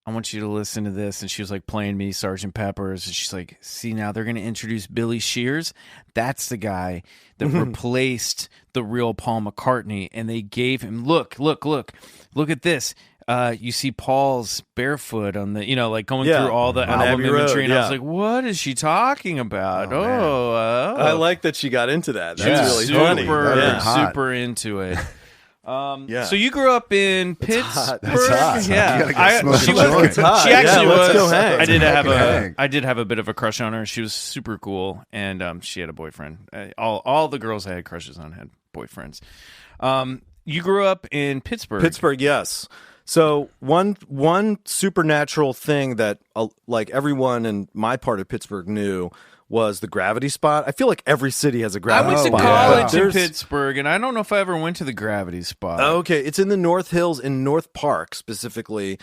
Speaker 2: I want you to listen to this. And she was like playing me Sgt. Pepper's, and she's like, see, now they're going to introduce Billy Shears. That's the guy that replaced the real Paul McCartney, and they gave him look at this. You see Paul's barefoot on the, like going through all the album imagery, and I was like, what is she talking about?
Speaker 5: I like that she got into that. That's really funny.
Speaker 2: Super into it. So you grew up in Pittsburgh.
Speaker 3: That's hot.
Speaker 2: Yeah, she actually was. I did have a bit of a crush on her. She was super cool, and she had a boyfriend. All the girls I had crushes on had boyfriends. You grew up in Pittsburgh.
Speaker 5: Pittsburgh, yes. So one supernatural thing that like everyone in my part of Pittsburgh knew was the gravity spot. I feel like every city has a gravity spot.
Speaker 2: I went to college in Pittsburgh, and I don't know if I ever went to the gravity spot.
Speaker 5: Okay, it's in the North Hills in North Park specifically.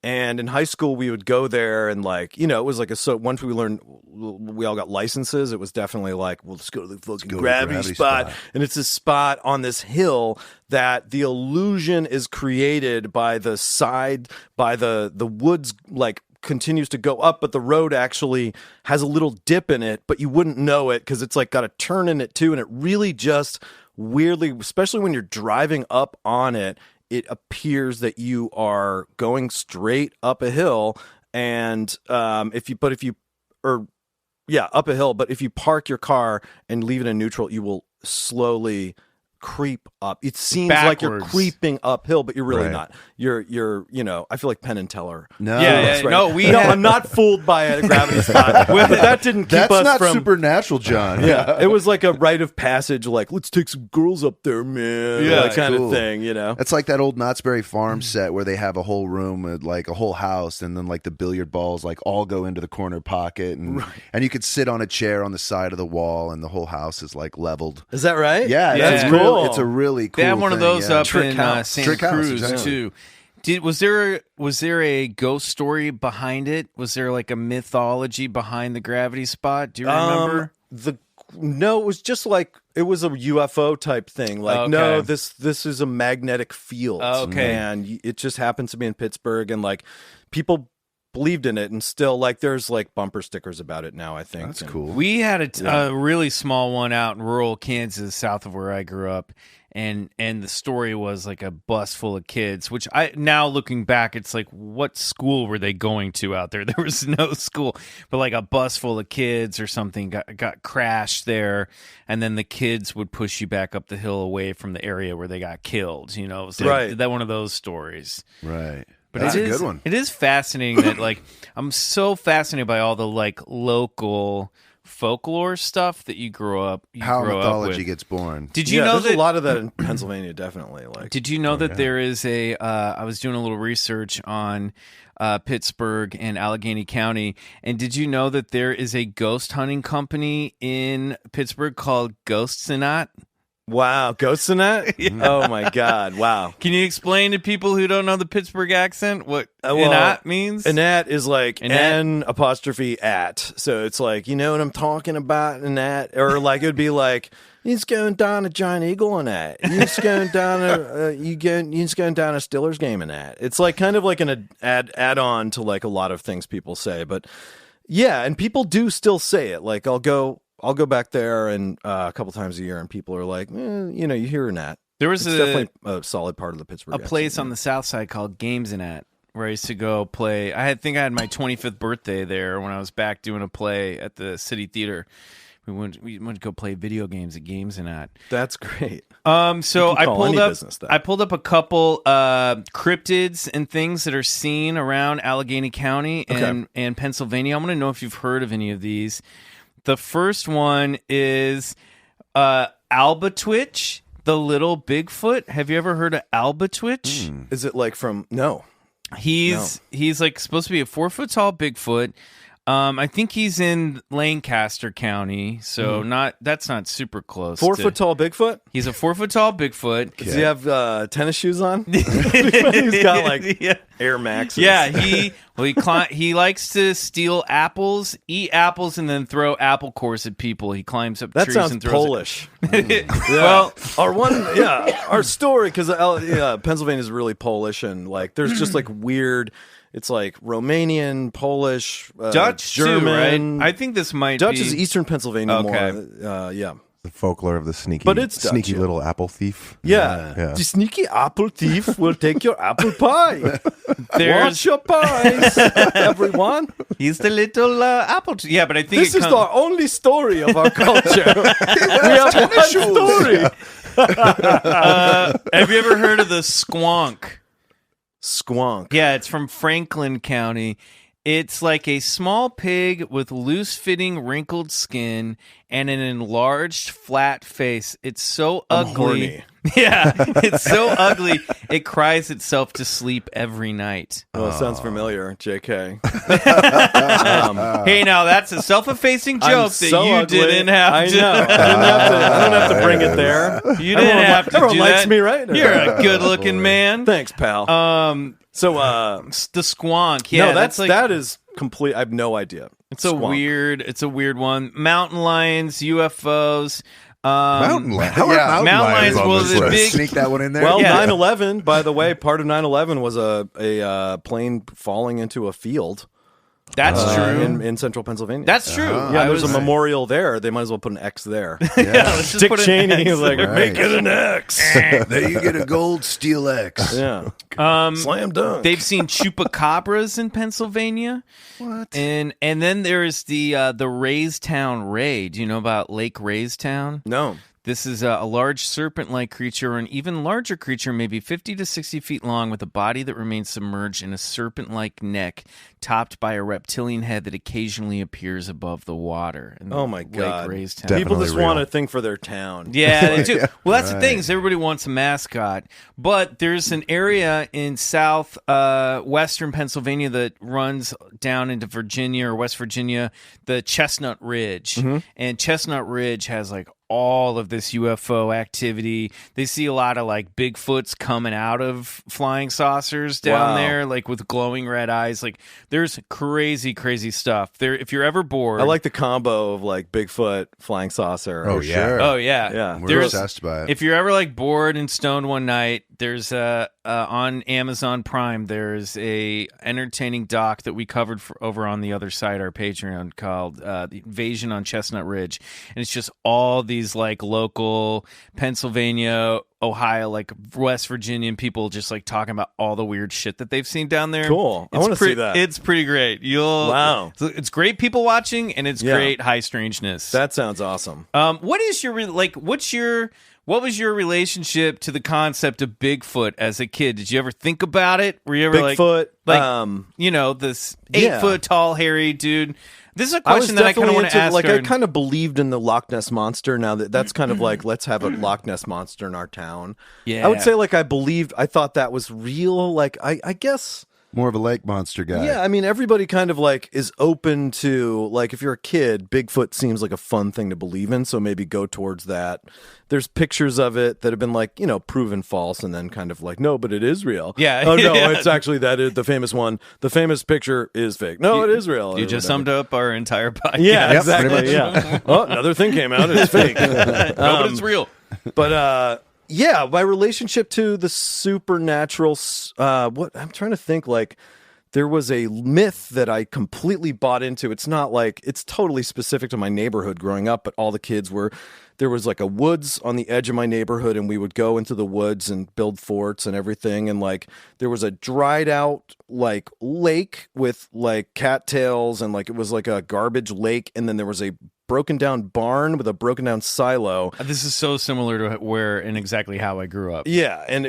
Speaker 5: And in high school, we would go there, and like, it was like once we all got licenses, it was definitely like, well, let's go to the fucking gravity spot. And it's a spot on this hill that the illusion is created by the side, by the woods, like, continues to go up, but the road actually has a little dip in it, but you wouldn't know it because it's like got a turn in it too, and it really just weirdly, especially when you're driving up on it, it appears that you are going straight up a hill, and up a hill, but if you park your car and leave it in neutral, you will slowly creep up. It seems like you're creeping uphill, but you're really not. You're I feel like Penn and Teller.
Speaker 3: No.
Speaker 5: I'm not fooled by a gravity spot. But that didn't keep us from...
Speaker 3: That's not supernatural, John.
Speaker 5: Yeah. It was like a rite of passage, like, let's take some girls up there, man. Yeah, that kind of thing,
Speaker 3: It's like that old Knott's Berry Farm set where they have a whole room, like a whole house, and then like the billiard balls like all go into the corner pocket, and you could sit on a chair on the side of the wall, and the whole house is like leveled.
Speaker 5: Is that right?
Speaker 3: Yeah, that's cool. It's a really cool.
Speaker 2: They have one of those up
Speaker 3: Trick
Speaker 2: in Santa Cruz too. Was there a ghost story behind it? Was there like a mythology behind the gravity spot? Do you remember?
Speaker 5: No, it was just like it was a UFO type thing. Like, no, this is a magnetic field. And it just happens to be in Pittsburgh, and like people believed in it, and still like there's like bumper stickers about it now, I think.
Speaker 3: That's cool.
Speaker 2: We had a really small one out in rural Kansas, south of where I grew up, and the story was like a bus full of kids, which I now looking back, it's like, what school were they going to out there? There was no school, but like a bus full of kids or something got crashed there, and then the kids would push you back up the hill away from the area where they got killed. It was like that one of those stories,
Speaker 3: right?
Speaker 2: But
Speaker 3: that's a good one.
Speaker 2: It is fascinating that like I'm so fascinated by all the like local folklore stuff that you grow up.
Speaker 3: How mythology gets born.
Speaker 2: Did you know
Speaker 5: there's a lot of that in Pennsylvania? Definitely. Like,
Speaker 2: did you know that there is a? I was doing a little research on Pittsburgh and Allegheny County, and did you know that there is a ghost hunting company in Pittsburgh called Ghosts and Not?
Speaker 5: Wow, Ghosts in that? Oh my God! Wow.
Speaker 2: Can you explain to people who don't know the Pittsburgh accent what "inat" means?
Speaker 5: Inat is like N''at. So it's like, you know what I'm talking about, inat, or like it'd be like, he's going down a giant eagle in that. He's going down he's going down a Steelers game in that. It's like kind of like an add-on to like a lot of things people say, but yeah, and people do still say it. Like I'll go back there and a couple times a year, and people are like, you hear that.
Speaker 2: There was
Speaker 5: definitely a solid part of the Pittsburgh.
Speaker 2: Place on the south side called Games and At, where I used to go play. I think I had my 25th birthday there when I was back doing a play at the City Theater. We went to go play video games at Games and At.
Speaker 5: That's great.
Speaker 2: So I pulled up a couple cryptids and things that are seen around Allegheny County and Pennsylvania. I want to know if you've heard of any of these. The first one is Albatwitch, the little Bigfoot. Have you ever heard of Albatwitch?
Speaker 5: Is it like from... No.
Speaker 2: He's like supposed to be a 4 foot tall Bigfoot. I think he's in Lancaster County, so that's not super close.
Speaker 5: 4 foot tall Bigfoot?
Speaker 2: He's a 4 foot tall Bigfoot.
Speaker 5: Does he have tennis shoes on? He's got like Air Maxes.
Speaker 2: Yeah, he likes to steal apples, eat apples, and then throw apple cores at people. He climbs up trees and throws
Speaker 5: Polish.
Speaker 2: Well,
Speaker 5: our story, because Pennsylvania is really Polish, and like there's just like weird. It's like Romanian, Polish,
Speaker 2: Dutch,
Speaker 5: German.
Speaker 2: too, right? I think this might
Speaker 5: Dutch
Speaker 2: be...
Speaker 5: is Eastern Pennsylvania
Speaker 2: Okay.
Speaker 5: more.
Speaker 4: The folklore of the sneaky
Speaker 5: Dutch,
Speaker 4: little apple thief.
Speaker 5: Yeah. The sneaky apple thief will take your apple pie. Watch your pies, everyone.
Speaker 2: He's the little apple tree. Yeah, but I think
Speaker 5: this is our only story of our culture. We have one story.
Speaker 2: Have you ever heard of the squonk?
Speaker 5: Squonk.
Speaker 2: Yeah, it's from Franklin County. It's like a small pig with loose-fitting, wrinkled skin and an enlarged, flat face. It's so ugly.
Speaker 5: Horny.
Speaker 2: Yeah, it's so ugly. It cries itself to sleep every night.
Speaker 5: Oh, it sounds familiar, JK.
Speaker 2: Hey, now that's a self-effacing joke that you
Speaker 5: ugly.
Speaker 2: didn't have to.
Speaker 5: I know. I don't have to bring it there.
Speaker 2: You didn't have to do that.
Speaker 5: Everyone likes me, right?
Speaker 2: You're a good-looking man.
Speaker 5: Thanks, pal. So
Speaker 2: the squonk. Yeah,
Speaker 5: no,
Speaker 2: that's like,
Speaker 5: that is complete. I have no idea.
Speaker 2: It's
Speaker 5: Squonk.
Speaker 2: a weird one. Mountain lions, UFOs.
Speaker 4: Mountain lions.
Speaker 3: How are
Speaker 2: mountain lions
Speaker 4: on
Speaker 2: will
Speaker 4: this
Speaker 2: the
Speaker 4: list?
Speaker 2: big-
Speaker 3: Sneak that one in there.
Speaker 5: Well,
Speaker 2: Yeah.
Speaker 5: 9/11. By the way, part of 9/11 was a plane falling into a field.
Speaker 2: That's true.
Speaker 5: in central Pennsylvania.
Speaker 2: That's true.
Speaker 5: Yeah, there's a memorial there. They might as well put an X there.
Speaker 2: Let's just
Speaker 5: Dick
Speaker 2: put an
Speaker 5: Cheney
Speaker 2: X
Speaker 5: was like,
Speaker 2: there.
Speaker 5: make it an X.
Speaker 3: there you get a gold Steel X.
Speaker 5: Yeah. Slam dunk.
Speaker 2: They've seen chupacabras in Pennsylvania.
Speaker 3: What?
Speaker 2: And then there's the Raystown Ray. Do you know about Lake Raystown?
Speaker 5: No.
Speaker 2: This is a large serpent-like creature, or an even larger creature, maybe 50 to 60 feet long, with a body that remains submerged in a serpent-like neck, topped by a reptilian head that occasionally appears above the water. In
Speaker 5: Oh my
Speaker 2: Lake
Speaker 5: God.
Speaker 2: Raystown.
Speaker 4: Definitely
Speaker 5: People just
Speaker 4: real.
Speaker 5: want a thing for their town.
Speaker 2: Yeah, they do. Well, that's the thing, is everybody wants a mascot. But there's an area in western Pennsylvania that runs down into Virginia or West Virginia, the Chestnut Ridge. And Chestnut Ridge has like all of this UFO activity. They see a lot of like Bigfoots coming out of flying saucers down there, like with glowing red eyes. Like there's crazy, crazy stuff there. If you're ever bored,
Speaker 5: I like the combo of like Bigfoot, flying saucer.
Speaker 4: Oh,
Speaker 3: Sure.
Speaker 4: yeah.
Speaker 2: Oh yeah,
Speaker 5: Yeah.
Speaker 3: We're
Speaker 2: There's-
Speaker 3: obsessed by it.
Speaker 2: If you're ever like bored and stoned one night, there's on Amazon Prime. There's a entertaining doc that we covered over on the other side, our Patreon, called "The Invasion on Chestnut Ridge," and it's just all these like local Pennsylvania, Ohio, like West Virginian people just like talking about all the weird shit that they've seen down there.
Speaker 5: Cool. I wanna see that.
Speaker 2: It's pretty great.
Speaker 5: Wow.
Speaker 2: It's great people watching, and it's great high strangeness.
Speaker 5: That sounds awesome.
Speaker 2: What is your what was your relationship to the concept of Bigfoot as a kid? Did you ever think about it? Were you ever
Speaker 5: Bigfoot,
Speaker 2: this 8 foot tall hairy dude? This is a question that I kind of want to ask.
Speaker 5: Like,
Speaker 2: her.
Speaker 5: I kind of believed in the Loch Ness monster. Now that's kind of like, let's have a Loch Ness monster in our town.
Speaker 2: Yeah.
Speaker 5: I would say like I thought that was real. Like I guess.
Speaker 3: More of a lake monster guy.
Speaker 5: Yeah, I mean, everybody kind of like is open to, like, if you're a kid, Bigfoot seems like a fun thing to believe in, so maybe go towards that. There's pictures of it that have been like, proven false, and then kind of like, no, but it is real.
Speaker 2: Yeah.
Speaker 5: Oh no,
Speaker 2: Yeah.
Speaker 5: it's actually that is the famous one. The famous picture is fake. No, it is real.
Speaker 2: You just summed up our entire podcast.
Speaker 5: Yeah, exactly. Yeah. Oh, another thing came out. It's fake.
Speaker 2: No, but it's real.
Speaker 5: But yeah, my relationship to the supernatural. What I'm trying to think, like, there was a myth that I completely bought into. It's not like it's totally specific to my neighborhood growing up, but all the kids were. There was like a woods on the edge of my neighborhood, and we would go into the woods and build forts and everything. And like there was a dried out like lake with like cattails, and like it was like a garbage lake, and then there was a broken down barn with a broken down silo.
Speaker 2: This is so similar to where and exactly how I grew up.
Speaker 5: Yeah, and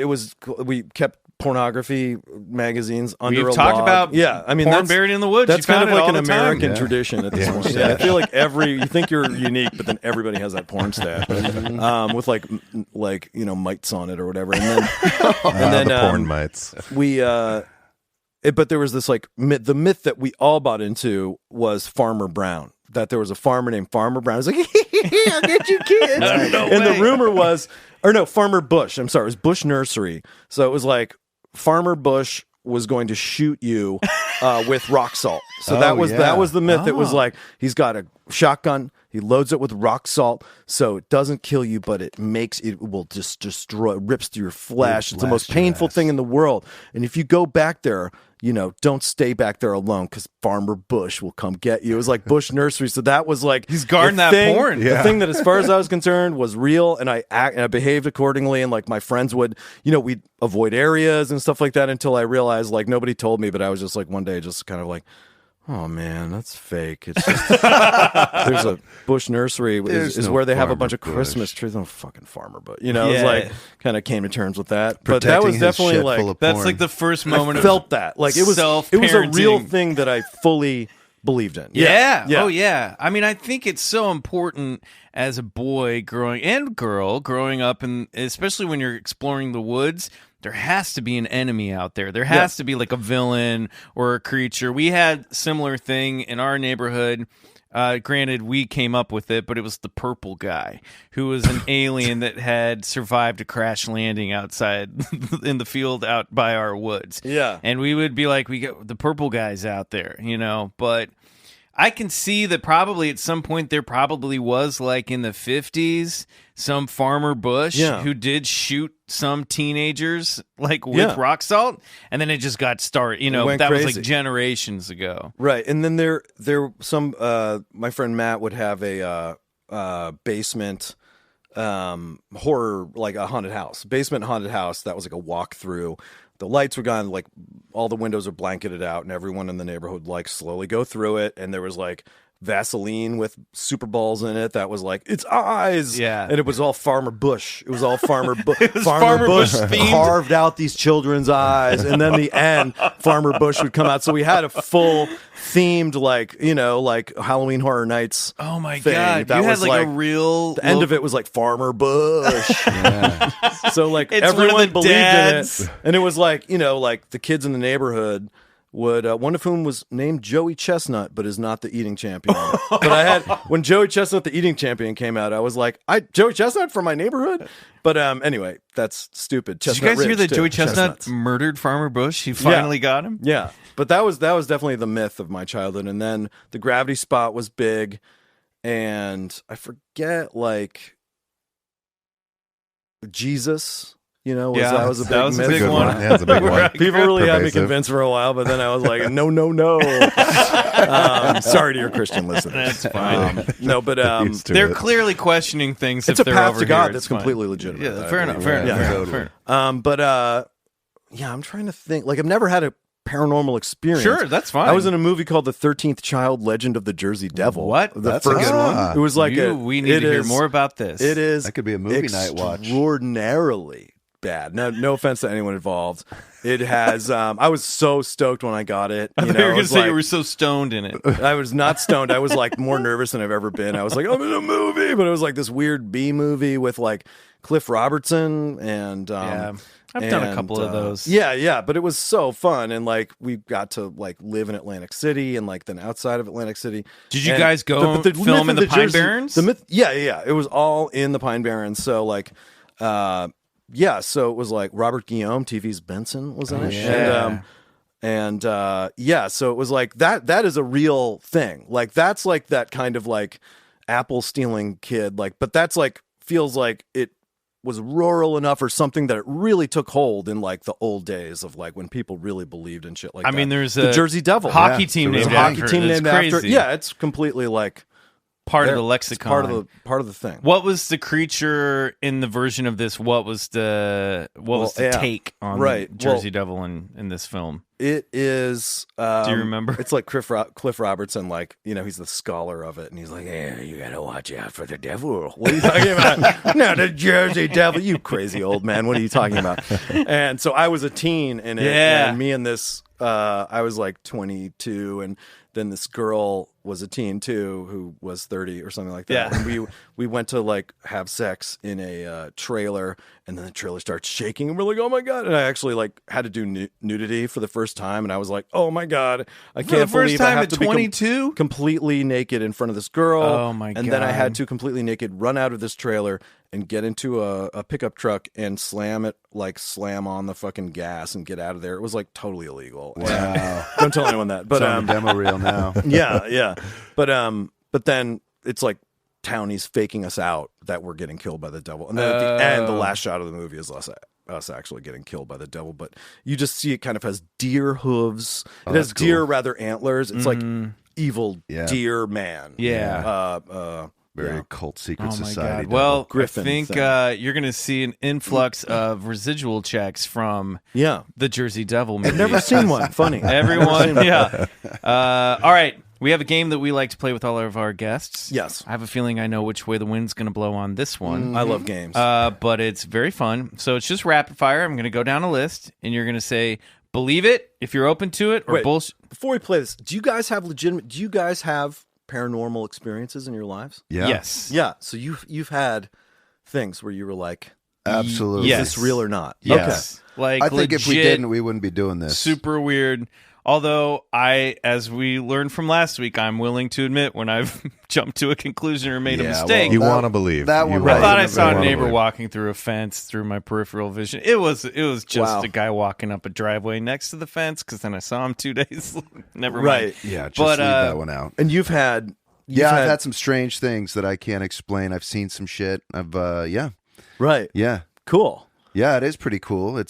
Speaker 5: we kept pornography magazines under
Speaker 2: We've
Speaker 5: a
Speaker 2: talked
Speaker 5: log.
Speaker 2: about
Speaker 5: I mean
Speaker 2: porn
Speaker 5: that's
Speaker 2: buried in the woods.
Speaker 5: That's
Speaker 2: You
Speaker 5: kind
Speaker 2: found
Speaker 5: of
Speaker 2: it
Speaker 5: like
Speaker 2: all
Speaker 5: an
Speaker 2: the time.
Speaker 5: American tradition at this point. Yeah. I feel like you think you're unique, but then everybody has that porn stat with like mites on it or whatever. And then
Speaker 4: the porn mites.
Speaker 5: we but there was this like the myth that we all bought into was Farmer Brown. That there was a farmer named Farmer Brown. I was like, I'll get you kids. The rumor was, or no, Farmer Bush. I'm sorry, it was Bush Nursery. So it was like Farmer Bush was going to shoot you with rock salt. So that was the myth. It was like he's got a shotgun. He loads it with rock salt, so it doesn't kill you, but it will just destroy, rips through your flesh. It's the most painful thing in the world. And if you go back there, don't stay back there alone because Farmer Bush will come get you. It was like Bush Nursery. So that was like
Speaker 2: he's guarding that porn.
Speaker 5: The thing that, as far as I was concerned, was real, and I behaved accordingly. And like my friends would, we'd avoid areas and stuff like that until I realized like nobody told me, but I was just like one day just kind of like, oh man, that's fake. It's just there's a Bush Nursery is where they have a bunch of Christmas trees. No fucking farmer, but it was like kind of came to terms with that. But that was definitely like
Speaker 2: that's like the first moment
Speaker 5: I felt that like it was a real thing that I fully believed in.
Speaker 2: Yeah. Oh yeah. I mean, I think it's so important as a boy growing up, and especially when you're exploring the woods. There has to be an enemy out there. There has to be like a villain or a creature. We had similar thing in our neighborhood. Granted, we came up with it, but it was the purple guy who was an alien that had survived a crash landing outside in the field out by our woods.
Speaker 5: Yeah.
Speaker 2: And we would be like, we got the purple guy's out there, but I can see that probably at some point there probably was like in the 50s some Farmer Bush who did shoot some teenagers like with rock salt, and then it just got started. That was like generations ago,
Speaker 5: right? And then there some my friend Matt would have a basement horror, like a haunted house, basement haunted house that was like a walkthrough. The lights were gone, like all the windows are blanketed out, and everyone in the neighborhood would like slowly go through it. And there was like Vaseline with super balls in it that was like its eyes.
Speaker 2: Yeah.
Speaker 5: And it was all Farmer Bush. It was all Farmer Bush.
Speaker 2: Farmer Bush
Speaker 5: carved out these children's eyes, and then the end, Farmer Bush would come out. So we had a full themed like Halloween Horror Nights.
Speaker 2: Oh my
Speaker 5: thing.
Speaker 2: God!
Speaker 5: That
Speaker 2: you
Speaker 5: was
Speaker 2: had like a real.
Speaker 5: The end of it was like Farmer Bush. So like
Speaker 2: It's
Speaker 5: everyone
Speaker 2: one of the
Speaker 5: believed
Speaker 2: dads.
Speaker 5: in it, and it was like like the kids in the neighborhood would one of whom was named Joey Chestnut, but is not the eating champion. But I had when Joey Chestnut, the eating champion, came out, I was like, Joey Chestnut from my neighborhood. But anyway, that's stupid.
Speaker 2: Did you guys hear that Joey Chestnut
Speaker 5: Chestnuts.
Speaker 2: murdered Farmer Bush? He finally got him.
Speaker 5: Yeah, but that was definitely the myth of my childhood. And then the Gravity Spot was big, and I forget like Jesus. That was a big myth.
Speaker 2: A big one.
Speaker 4: Yeah, it's a big one.
Speaker 5: People really had me
Speaker 4: Pervasive.
Speaker 5: convinced for a while, but then I was like, no. Sorry to your Christian listeners.
Speaker 2: That's fine.
Speaker 5: No, but
Speaker 4: Used to
Speaker 2: They're
Speaker 4: it.
Speaker 2: clearly questioning things.
Speaker 5: it's
Speaker 2: if
Speaker 5: a
Speaker 2: they're
Speaker 5: path
Speaker 2: over
Speaker 5: to God
Speaker 2: here.
Speaker 5: that's
Speaker 2: It's fine.
Speaker 5: completely legitimate.
Speaker 2: Yeah,
Speaker 5: I
Speaker 2: fair
Speaker 5: believe.
Speaker 2: enough. Fair
Speaker 5: Yeah.
Speaker 2: enough.
Speaker 3: Totally.
Speaker 2: Fair enough.
Speaker 5: But I'm trying to think. Like, I've never had a paranormal experience.
Speaker 2: Sure, that's fine.
Speaker 5: I was in a movie called The 13th Child: Legend of the Jersey Devil.
Speaker 2: What?
Speaker 5: The
Speaker 3: That's a
Speaker 5: first
Speaker 3: good
Speaker 5: one.
Speaker 3: one.
Speaker 5: It was like
Speaker 2: we need to hear more about this.
Speaker 5: It is.
Speaker 3: That could be a movie night watch.
Speaker 5: Extraordinarily bad. No offense to anyone involved. It has. I was so stoked when I got it.
Speaker 2: I thought you were going to say you were so stoned in it.
Speaker 5: I was not stoned. I was like more nervous than I've ever been. I was like, I'm in a movie, but it was like this weird B movie with like Cliff Robertson and
Speaker 2: I've done a couple of those.
Speaker 5: Yeah, but it was so fun, and like we got to like live in Atlantic City, and like then outside of Atlantic City.
Speaker 2: Did you guys go film in the Pine Barrens?
Speaker 5: Yeah. It was all in the Pine Barrens. So like, so it was like Robert Guillaume, TV's Benson was in it, so it was like that is a real thing. Like that's like that kind of like apple stealing kid. Like, but that's like feels like it was rural enough or something that it really took hold in like the old days of like when people really believed in shit like that.
Speaker 2: I mean, there's
Speaker 5: the
Speaker 2: a
Speaker 5: Jersey Devil
Speaker 2: hockey team
Speaker 5: There's
Speaker 2: named
Speaker 5: a hockey
Speaker 2: after
Speaker 5: team
Speaker 2: it. It's
Speaker 5: named after.
Speaker 2: crazy.
Speaker 5: Yeah, it's completely like
Speaker 2: part of the
Speaker 5: it's
Speaker 2: lexicon.
Speaker 5: part of the thing.
Speaker 2: What was the creature in the version of this? What was the take on the Jersey Devil in this film?
Speaker 5: It is.
Speaker 2: Do you remember?
Speaker 5: It's like Cliff Robertson, like he's the scholar of it, and he's like, "Yeah, you gotta watch out for the devil." What are you talking about? No, the Jersey Devil. You crazy old man. What are you talking about? And so I was a teen in it.
Speaker 2: Yeah.
Speaker 5: And me and this, I was like 22, and then this girl was a teen too, who was 30 or something like that.
Speaker 2: Yeah.
Speaker 5: And we went to like have sex in a trailer, and then the trailer starts shaking, and we're like, oh my god! And I actually like had to do nudity for the first time, and I was like, oh my god, I
Speaker 2: For
Speaker 5: can't
Speaker 2: the first
Speaker 5: believe I
Speaker 2: time
Speaker 5: have
Speaker 2: at
Speaker 5: to be
Speaker 2: 22?
Speaker 5: completely naked in front of this girl.
Speaker 2: Oh my
Speaker 5: And then I
Speaker 2: God.
Speaker 5: had to completely naked run out of this trailer and get into a pickup truck and slam on the fucking gas and get out of there. It was like totally illegal.
Speaker 3: Wow.
Speaker 5: Don't tell anyone that. But
Speaker 3: It's on the demo reel now.
Speaker 5: yeah. But then it's like townies faking us out that we're getting killed by the devil. And then at the end, the last shot of the movie is us actually getting killed by the devil. But you just see it kind of has deer hooves. It has
Speaker 3: that's cool.
Speaker 5: deer, rather antlers. It's like evil deer man.
Speaker 2: Yeah.
Speaker 3: Very cult secret
Speaker 2: Oh my
Speaker 3: society.
Speaker 2: god! Well,
Speaker 5: Griffin
Speaker 2: I think
Speaker 5: thing.
Speaker 2: you're going to see an influx of residual checks from
Speaker 5: Yeah.
Speaker 2: the Jersey Devil movie.
Speaker 5: I've never seen one. Funny.
Speaker 2: Everyone, yeah. All right, we have a game that we like to play with all of our guests.
Speaker 5: Yes.
Speaker 2: I have a feeling I know which way the wind's going to blow on this one.
Speaker 5: I love games.
Speaker 2: But it's very fun. So it's just rapid fire. I'm going to go down a list, and you're going to say believe it if you're open to it, or
Speaker 5: Wait,
Speaker 2: bullshit.
Speaker 5: Before we play this, do you guys have paranormal experiences in your lives?
Speaker 3: Yeah.
Speaker 2: Yes.
Speaker 5: Yeah. So you've had things where you were like,
Speaker 3: Absolutely.
Speaker 2: Yes.
Speaker 5: is this real or not?
Speaker 2: Yes. Like
Speaker 3: I think if we
Speaker 2: legit,
Speaker 3: didn't, we wouldn't be doing this.
Speaker 2: super weird. Although as we learned from last week, I'm willing to admit when I've jumped to a conclusion or made a
Speaker 3: Yeah,
Speaker 2: mistake.
Speaker 4: You
Speaker 3: That-
Speaker 4: want to believe.
Speaker 3: that one
Speaker 4: You
Speaker 3: right.
Speaker 2: I thought I
Speaker 3: You
Speaker 2: saw a
Speaker 4: wanna
Speaker 2: neighbor
Speaker 4: believe.
Speaker 2: walking through a fence through my peripheral vision. It was just
Speaker 5: Wow.
Speaker 2: a guy walking up a driveway next to the fence, because then I saw him 2 days. Never mind.
Speaker 5: Right.
Speaker 3: Yeah, just
Speaker 2: But,
Speaker 3: leave that one out.
Speaker 5: And you've had
Speaker 3: Yeah, I've had some strange things that I can't explain. I've seen some shit.
Speaker 5: right.
Speaker 3: Yeah.
Speaker 5: Cool.
Speaker 3: Yeah, it is pretty cool. It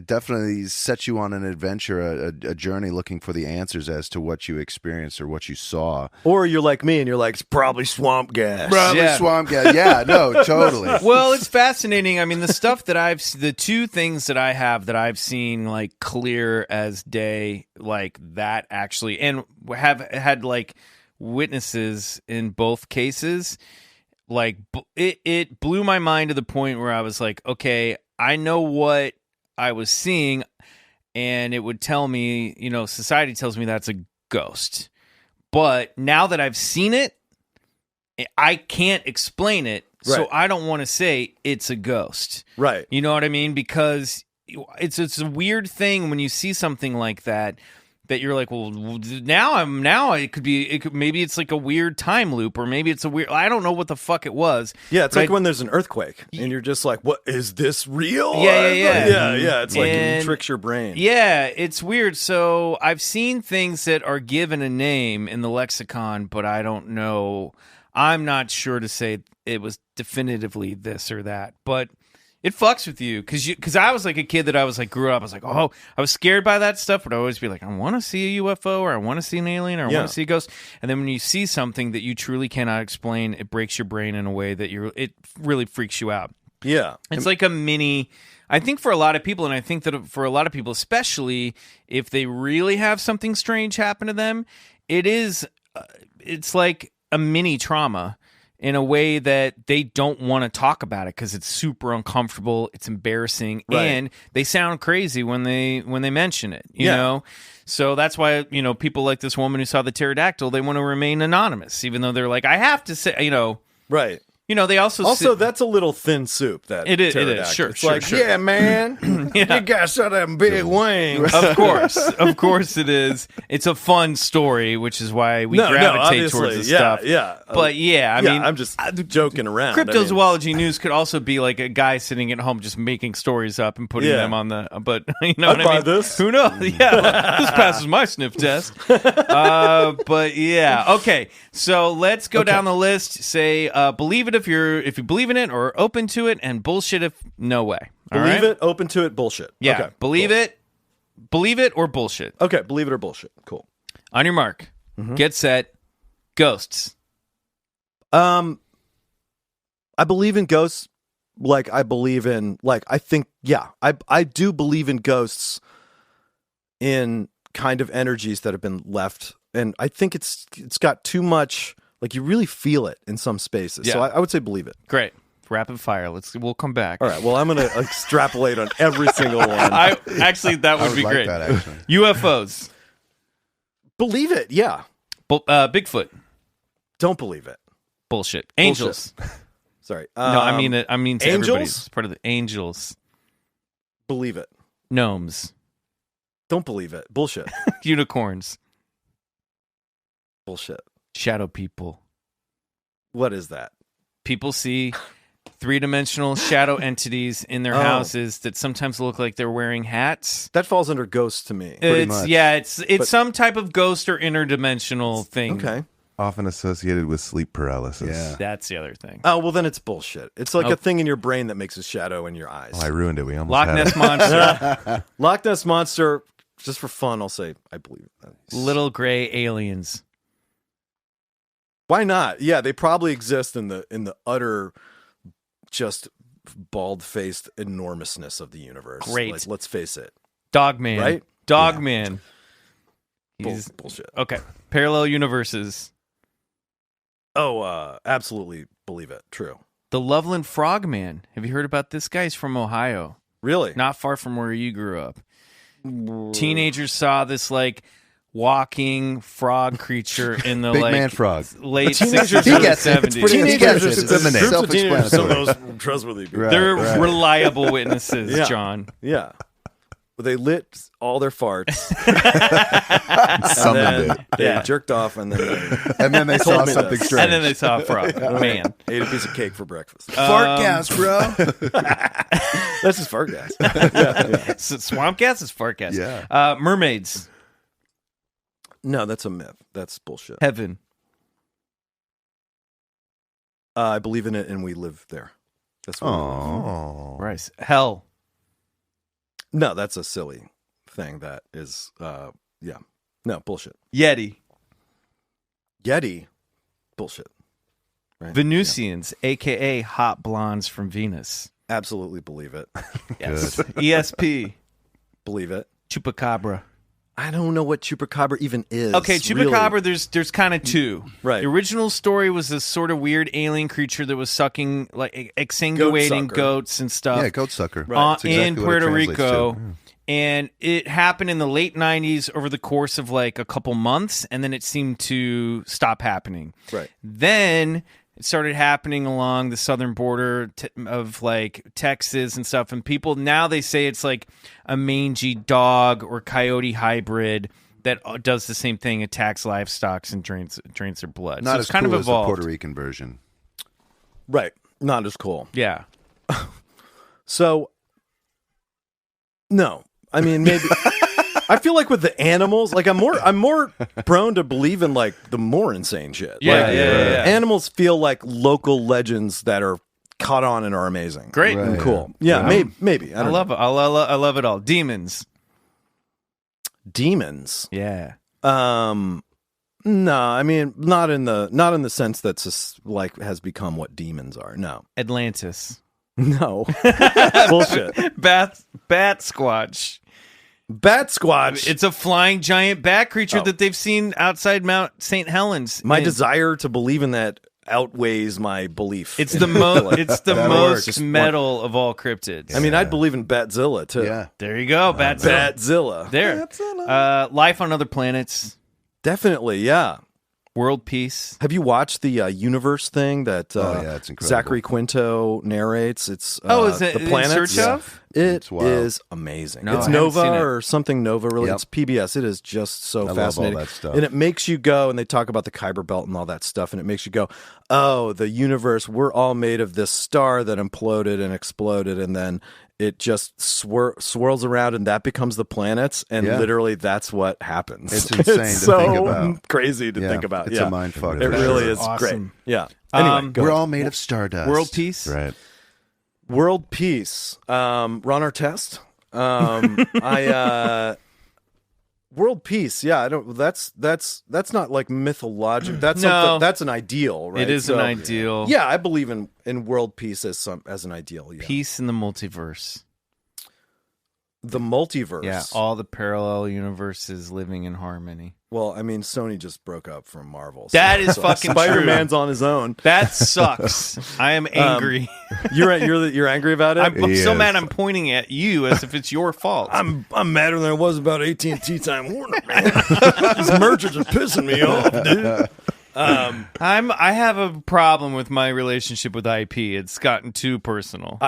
Speaker 3: definitely sets you on an adventure, a journey looking for the answers as to what you experienced or what you saw.
Speaker 5: Or you're like me and you're like, it's probably swamp gas.
Speaker 3: Probably
Speaker 2: Yeah.
Speaker 3: swamp gas. Yeah, no, totally.
Speaker 2: Well, it's fascinating. I mean, the two things that I have that I've seen like clear as day, like that actually, and have had like witnesses in both cases. Like it blew my mind to the point where I was like, okay, I know what I was seeing, and it would tell me, society tells me that's a ghost. But now that I've seen it, I can't explain it, so
Speaker 5: Right.
Speaker 2: I don't want to say it's a ghost.
Speaker 5: Right.
Speaker 2: You know what I mean? Because it's a weird thing when you see something like that you're like, well, now maybe it's like a weird time loop, or maybe it's I don't know what the fuck it was.
Speaker 5: Yeah, it's
Speaker 2: But
Speaker 5: like when there's an earthquake and you're just like, what, is this real?
Speaker 2: Yeah.
Speaker 5: Yeah. It's like
Speaker 2: And-
Speaker 5: it tricks your brain.
Speaker 2: Yeah, it's weird. So I've seen things that are given a name in the lexicon, but I don't know. I'm not sure to say it was definitively this or that, but it fucks with you because I was like a kid that I was like grew up. I was like, oh, I was scared by that stuff, but I always be like, I want to see a UFO, or I want to see an alien, or I
Speaker 5: Yeah.
Speaker 2: want to see a ghost. And then when you see something that you truly cannot explain, it breaks your brain in a way that it really freaks you out.
Speaker 5: Yeah.
Speaker 2: It's like a mini. I think for a lot of people, and I think that for a lot of people, especially if they really have something strange happen to them, it's like a mini trauma in a way that they don't want to talk about it because it's super uncomfortable, it's embarrassing,
Speaker 5: Right.
Speaker 2: and they sound crazy when they mention it. You
Speaker 5: Yeah.
Speaker 2: know, so that's why people like this woman who saw the pterodactyl, they want to remain anonymous, even though they're like, I have to say,
Speaker 5: Right.
Speaker 2: they
Speaker 5: Also, that's a little thin soup. That
Speaker 2: It is,
Speaker 5: pterodactyl.
Speaker 2: sure,
Speaker 5: It's
Speaker 2: sure,
Speaker 5: like,
Speaker 2: sure.
Speaker 5: yeah, man, you got some of them big wings.
Speaker 2: Of course it is. It's a fun story, which is why we
Speaker 5: No,
Speaker 2: gravitate
Speaker 5: obviously,
Speaker 2: towards this
Speaker 5: yeah,
Speaker 2: stuff.
Speaker 5: yeah.
Speaker 2: But I mean,
Speaker 5: I'm just joking around. I mean,
Speaker 2: cryptozoology news could also be like a guy sitting at home just making stories up and putting
Speaker 5: Yeah.
Speaker 2: them on the. But you know
Speaker 5: I'd
Speaker 2: what I
Speaker 5: buy
Speaker 2: mean?
Speaker 5: this.
Speaker 2: Who knows? Yeah, this passes my sniff test. But yeah, okay. So let's go down the list. Say believe it if you believe in it, or open to it, and bullshit if no way. All
Speaker 5: Believe
Speaker 2: right?
Speaker 5: it, open to it, bullshit.
Speaker 2: Yeah,
Speaker 5: Okay,
Speaker 2: believe it or bullshit.
Speaker 5: Okay, believe it or bullshit. Cool.
Speaker 2: On your mark, get set, ghosts.
Speaker 5: I believe in ghosts. Like I believe in, I think, I do believe in ghosts in kind of energies that have been left, and I think it's got too much. Like you really feel it in some spaces. So
Speaker 2: Yeah.
Speaker 5: I would say believe it.
Speaker 2: Great. Rapid fire. We'll come back.
Speaker 5: All right. Well, I'm going to extrapolate on every single one.
Speaker 2: That
Speaker 3: I
Speaker 2: would
Speaker 3: would
Speaker 2: be
Speaker 3: like
Speaker 2: great.
Speaker 3: that, actually.
Speaker 2: UFOs.
Speaker 5: Believe it. Yeah.
Speaker 2: Bigfoot.
Speaker 5: Don't believe it.
Speaker 2: Bullshit. Angels.
Speaker 5: Sorry.
Speaker 2: No, I mean to everybody.
Speaker 5: angels?
Speaker 2: It's part of the angels.
Speaker 5: Believe it.
Speaker 2: Gnomes.
Speaker 5: Don't believe it. Bullshit.
Speaker 2: Unicorns.
Speaker 5: Bullshit.
Speaker 2: Shadow people.
Speaker 5: What is that?
Speaker 2: People see three-dimensional shadow entities in their houses that sometimes look like they're wearing hats.
Speaker 5: That falls under ghosts to me.
Speaker 2: It's some type of ghost or interdimensional thing.
Speaker 5: Okay.
Speaker 4: Often associated with sleep paralysis.
Speaker 3: Yeah.
Speaker 2: That's the other thing.
Speaker 5: Oh, well, then it's bullshit. It's like a thing in your brain that makes a shadow in your eyes.
Speaker 4: Oh, I ruined it. We almost
Speaker 2: Loch
Speaker 4: had
Speaker 2: Ness
Speaker 4: it.
Speaker 2: Monster.
Speaker 5: Loch Ness Monster, just for fun, I'll say I believe it.
Speaker 2: Little gray aliens.
Speaker 5: Why not? Yeah, they probably exist in the utter, just bald-faced enormousness of the universe.
Speaker 2: Great.
Speaker 5: Like, let's face it.
Speaker 2: Dogman.
Speaker 5: Right?
Speaker 2: Dogman. He's
Speaker 5: Bullshit.
Speaker 2: okay. Parallel universes.
Speaker 5: Oh, absolutely believe it. True.
Speaker 2: The Loveland Frogman. Have you heard about this guy? He's from Ohio.
Speaker 5: Really?
Speaker 2: Not far from where you grew up. Teenagers saw this like walking frog creature in the
Speaker 3: Big
Speaker 2: like
Speaker 3: man frog.
Speaker 2: late
Speaker 5: teenagers
Speaker 2: 60s
Speaker 5: are-
Speaker 2: or
Speaker 3: gets it. It's
Speaker 2: 70s.
Speaker 3: pretty-
Speaker 5: Teenagers
Speaker 3: gets
Speaker 5: are
Speaker 3: it. It's in the name.
Speaker 5: groups of teenagers, some of
Speaker 3: Self-explanatory.
Speaker 5: those trustworthy people.
Speaker 3: Right.
Speaker 2: They're reliable witnesses,
Speaker 5: Yeah.
Speaker 2: John.
Speaker 5: Yeah. They lit all their farts.
Speaker 4: Summoned
Speaker 5: and
Speaker 4: it.
Speaker 5: then they jerked off, and then
Speaker 3: And then they
Speaker 5: Told
Speaker 3: saw
Speaker 5: me
Speaker 3: something
Speaker 5: this.
Speaker 3: strange.
Speaker 2: And then they saw a frog. Man.
Speaker 5: ate a piece of cake for breakfast.
Speaker 3: Fart gas, bro.
Speaker 5: That's just fart gas.
Speaker 2: Swamp gas is fart gas.
Speaker 3: Yeah.
Speaker 2: Mermaids.
Speaker 5: No, that's a myth. That's bullshit.
Speaker 2: Heaven.
Speaker 5: I believe in it, and we live there. That's what.
Speaker 4: Oh.
Speaker 2: Rice. Hell.
Speaker 5: No, that's a silly thing. That is, yeah. No, bullshit.
Speaker 2: Yeti.
Speaker 5: Yeti, bullshit. Right?
Speaker 2: Venusians, a.k.a. hot blondes from Venus.
Speaker 5: Yeah. Absolutely believe it.
Speaker 2: Yes. ESP.
Speaker 5: Believe it.
Speaker 2: Chupacabra.
Speaker 5: I don't know what chupacabra even is.
Speaker 2: Okay, Chupacabra,
Speaker 5: really.
Speaker 2: there's kind of two.
Speaker 5: Right.
Speaker 2: The original story was this sort of weird alien creature that was sucking, like, exsanguating
Speaker 5: Goat-sucker.
Speaker 2: goats and stuff.
Speaker 3: Yeah, goat sucker.
Speaker 5: Right.
Speaker 3: That's exactly
Speaker 2: in
Speaker 3: what it
Speaker 2: Puerto
Speaker 3: translates
Speaker 2: Rico.
Speaker 3: to.
Speaker 2: And it happened in the late 90s over the course of like a couple months, and then it seemed to stop happening.
Speaker 5: Right.
Speaker 2: Then it started happening along the southern border of like Texas and stuff, and people now they say it's like a mangy dog or coyote hybrid that does the same thing, attacks livestock and drains their blood.
Speaker 3: Not
Speaker 2: so
Speaker 3: as
Speaker 2: it's kind
Speaker 3: cool
Speaker 2: of
Speaker 3: as the
Speaker 2: evolved.
Speaker 3: Puerto Rican version.
Speaker 5: Right. Not as cool.
Speaker 2: Yeah.
Speaker 5: So, no. I mean, maybe. I feel like with the animals, like I'm more prone to believe in like the more insane shit.
Speaker 2: Yeah,
Speaker 5: Like,
Speaker 2: yeah.
Speaker 5: Animals feel like local legends that are caught on and are amazing.
Speaker 2: Great.
Speaker 5: And
Speaker 3: Right.
Speaker 5: cool. Yeah,
Speaker 2: Yeah.
Speaker 5: maybe.
Speaker 2: I
Speaker 5: don't
Speaker 2: love
Speaker 5: know.
Speaker 2: it. I love it all. Demons.
Speaker 5: Demons.
Speaker 2: Yeah.
Speaker 5: No, I mean not in the sense that's just like has become what demons are. No.
Speaker 2: Atlantis.
Speaker 5: No. Bullshit.
Speaker 2: Bat Squatch.
Speaker 5: Bat Squatch.
Speaker 2: It's a flying giant bat creature
Speaker 5: Oh.
Speaker 2: that they've seen outside Mount St. Helens.
Speaker 5: My
Speaker 2: And
Speaker 5: desire to believe in that outweighs my belief.
Speaker 2: It's the most. It's the
Speaker 3: That
Speaker 2: most
Speaker 3: works.
Speaker 2: metal of all cryptids.
Speaker 5: I mean, I'd believe in Batzilla too.
Speaker 3: Yeah.
Speaker 2: There you go, Batzilla.
Speaker 5: Batzilla.
Speaker 2: There. Life on other planets.
Speaker 5: Definitely, yeah.
Speaker 2: World peace.
Speaker 5: Have you watched the Universe thing that
Speaker 3: Oh, yeah, it's incredible.
Speaker 5: Zachary Quinto narrates? It's
Speaker 2: Is it
Speaker 5: the
Speaker 2: In
Speaker 5: planets.
Speaker 2: Search of?
Speaker 5: It
Speaker 3: It's wild.
Speaker 5: is amazing.
Speaker 2: No,
Speaker 5: it's
Speaker 2: I haven't seen
Speaker 5: Nova
Speaker 2: it.
Speaker 5: or something Nova. Really,
Speaker 3: Yep.
Speaker 5: it's PBS. It is just so
Speaker 3: I love all
Speaker 5: fascinating.
Speaker 3: that stuff.
Speaker 5: And it makes you go. And they talk about the Kuiper Belt and all that stuff. And it makes you go, oh, the universe. We're all made of this star that imploded and exploded, and then it just swirls around, and that becomes the planets. And
Speaker 3: Yeah.
Speaker 5: literally, that's what happens.
Speaker 3: It's insane to
Speaker 5: so
Speaker 3: think about.
Speaker 5: crazy to
Speaker 3: Yeah,
Speaker 5: think about.
Speaker 3: it's
Speaker 5: yeah.
Speaker 3: a mind fuck.
Speaker 5: It
Speaker 3: for
Speaker 5: really
Speaker 3: sure.
Speaker 5: is
Speaker 2: Awesome.
Speaker 5: great. Yeah. Anyway, go
Speaker 3: We're
Speaker 5: ahead.
Speaker 3: all made of stardust.
Speaker 2: World peace.
Speaker 4: Right.
Speaker 5: World peace. Ron Artest. World peace. Yeah, I don't. That's not like mythological. That's
Speaker 2: No.
Speaker 5: something, that's an ideal, right?
Speaker 2: It is
Speaker 5: So,
Speaker 2: an ideal.
Speaker 5: Yeah, I believe in world peace as an ideal. Yeah.
Speaker 2: Peace in the multiverse.
Speaker 5: the multiverse.
Speaker 2: Yeah, all the parallel universes living in harmony.
Speaker 5: Well, I mean, Sony just broke up from Marvel.
Speaker 2: That is fucking
Speaker 5: Spider-Man's on his own.
Speaker 2: That sucks. I am angry.
Speaker 5: You're angry about it?
Speaker 2: I'm so mad I'm pointing at you as if it's your fault.
Speaker 5: I'm madder than I was about AT&T Time Warner, man. These mergers are pissing me off, dude.
Speaker 2: I have a problem with my relationship with IP. It's gotten too personal.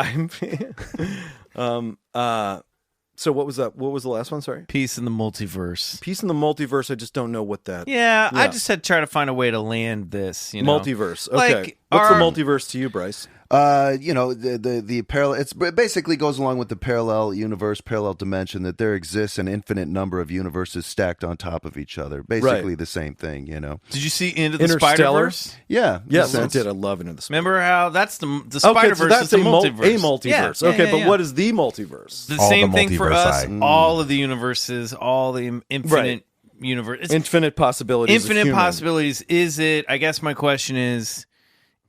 Speaker 5: So what was that? What was the last one? Sorry.
Speaker 2: Peace in the multiverse.
Speaker 5: Peace in the multiverse. I just don't know what that.
Speaker 2: Yeah, I just had to try to find a way to land this.
Speaker 5: Multiverse. Okay.
Speaker 2: Like,
Speaker 5: What's the multiverse to you, Bryce?
Speaker 3: The parallel. It basically goes along with the parallel universe, parallel dimension, that there exists an infinite number of universes stacked on top of each other. Basically, the same thing.
Speaker 2: Did you see Into the
Speaker 5: Interstellar?
Speaker 2: Spider-Verse?
Speaker 3: Yeah.
Speaker 5: Yes, I did. I love Into the Spider-Verse.
Speaker 2: Remember how that's the Spider-Verse
Speaker 5: so that's
Speaker 2: is the multiverse.
Speaker 5: A multiverse.
Speaker 2: Yeah,
Speaker 5: okay,
Speaker 2: yeah,
Speaker 5: but what is the multiverse?
Speaker 2: The
Speaker 4: All
Speaker 2: same
Speaker 4: the
Speaker 2: thing for us.
Speaker 4: multiverse.
Speaker 2: All of the universes, all the infinite universe. It's
Speaker 5: Infinite possibilities.
Speaker 2: infinite possibilities. Is it? I guess my question is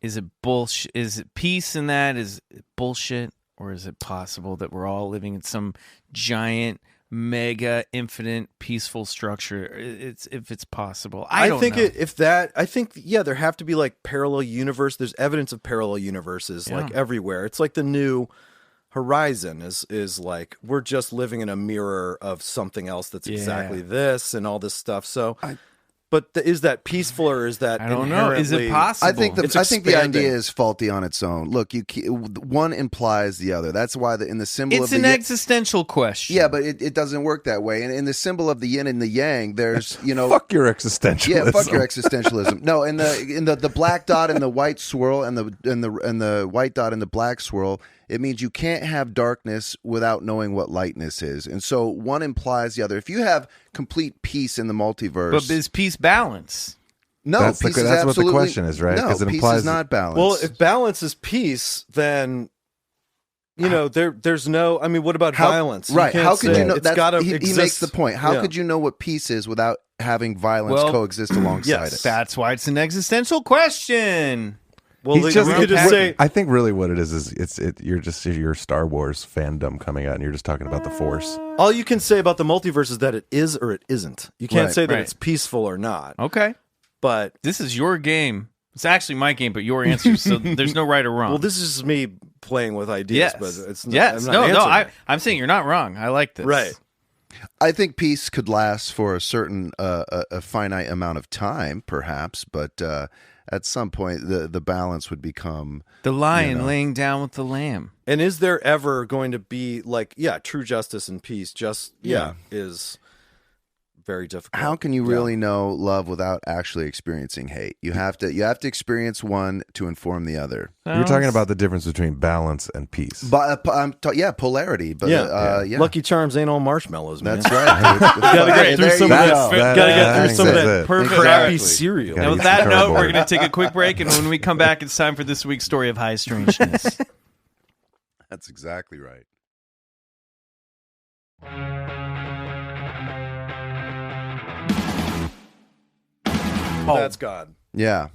Speaker 2: it bullshit? Is it peace in that? Is it bullshit? Or is it possible that we're all living in some giant, mega, infinite, peaceful structure? If it's possible. I don't know.
Speaker 5: I think there have to be like parallel universe. There's evidence of parallel universes like everywhere. It's like the new Horizon is like we're just living in a mirror of something else that's exactly this and all this stuff. So but is that peaceful or is that
Speaker 2: I don't know. Is it possible?
Speaker 3: I think the idea is faulty on its own. Look, one implies the other. That's why in the symbol
Speaker 2: it's
Speaker 3: of
Speaker 2: an existential question.
Speaker 3: Yeah, but it doesn't work that way. And in the symbol of the yin and the yang, there's
Speaker 4: fuck your existentialism.
Speaker 3: Yeah, fuck your existentialism. No, in the black dot and the white swirl and the white dot and the black swirl, it means you can't have darkness without knowing what lightness is. And so one implies the other. If you have complete peace in the multiverse.
Speaker 2: But is peace balance?
Speaker 3: No,
Speaker 4: that's
Speaker 3: peace
Speaker 4: that's what the question is, right?
Speaker 3: No,
Speaker 4: it
Speaker 3: peace
Speaker 4: implies
Speaker 3: is not balance.
Speaker 5: Well, if balance is peace, then there's no. I mean, what about violence?
Speaker 3: Right? How could you know?
Speaker 5: It's gotta
Speaker 3: he makes the point. How could you know what peace is without having violence coexist alongside it?
Speaker 2: That's why it's an existential question.
Speaker 5: Well, we could just say.
Speaker 4: I think really what it is you're just your Star Wars fandom coming out, and you're just talking about the Force.
Speaker 5: All you can say about the multiverse is that it is or it isn't. You can't say that it's peaceful or not.
Speaker 2: Okay,
Speaker 5: but
Speaker 2: this is your game. It's actually my game, but your answer. So there's no right or wrong.
Speaker 5: Well, this is just me playing with ideas, but it's not.
Speaker 2: Yes, I'm saying you're not wrong. I like this.
Speaker 5: Right.
Speaker 3: I think peace could last for a certain a finite amount of time, perhaps, but at some point the balance would become
Speaker 2: the lion laying down with the lamb.
Speaker 5: And is there ever going to be like true justice and peace? Is very difficult.
Speaker 3: How can you really know love without actually experiencing hate? You have to experience one to inform the other.
Speaker 4: You're talking about the difference between balance and peace.
Speaker 3: But polarity. But
Speaker 5: Lucky Charms ain't all marshmallows, man.
Speaker 3: That's right.
Speaker 5: Gotta get through some of that. Gotta get through some of that
Speaker 2: perfect
Speaker 5: crappy cereal.
Speaker 2: And with that note, we're going to take a quick break, and when we come back, it's time for this week's story of High Strangeness.
Speaker 3: That's exactly right.
Speaker 5: That's God.
Speaker 3: Yeah.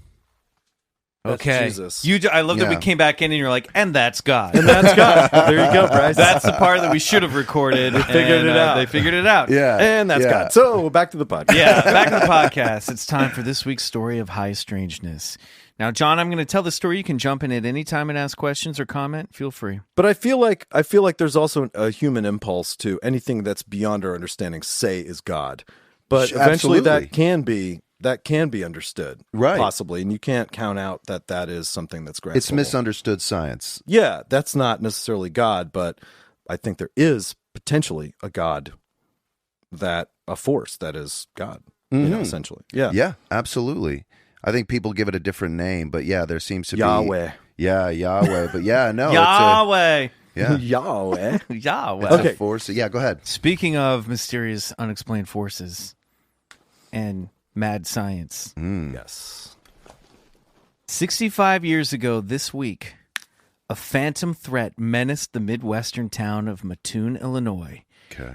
Speaker 2: Okay.
Speaker 5: Jesus.
Speaker 2: I love that we came back in and you're like, and that's God.
Speaker 5: And that's God. There you go, Bryce.
Speaker 2: That's the part that we should have recorded. They figured it out. They figured it out.
Speaker 3: Yeah.
Speaker 5: And that's God. So back to the podcast.
Speaker 2: Yeah, back to the podcast. It's time for this week's story of High Strangeness. Now, John, I'm going to tell the story. You can jump in at any time and ask questions or comment. Feel free.
Speaker 5: But I feel like there's also a human impulse to anything that's beyond our understanding say is God. But eventually that can be understood,
Speaker 3: right?
Speaker 5: Possibly, and you can't count out that is something that's graspable.
Speaker 3: It's misunderstood science.
Speaker 5: Yeah, that's not necessarily God, but I think there is potentially a God, a force that is God, essentially.
Speaker 3: Yeah, absolutely. I think people give it a different name, but there seems to
Speaker 5: Yahweh.
Speaker 3: be Yahweh. But
Speaker 2: Yahweh.
Speaker 5: Yahweh.
Speaker 2: Yahweh.
Speaker 3: Okay. Force. Yeah, go ahead.
Speaker 2: Speaking of mysterious, unexplained forces and mad science.
Speaker 5: Yes.
Speaker 2: 65 years ago this week, a phantom threat menaced the Midwestern town of Mattoon, Illinois,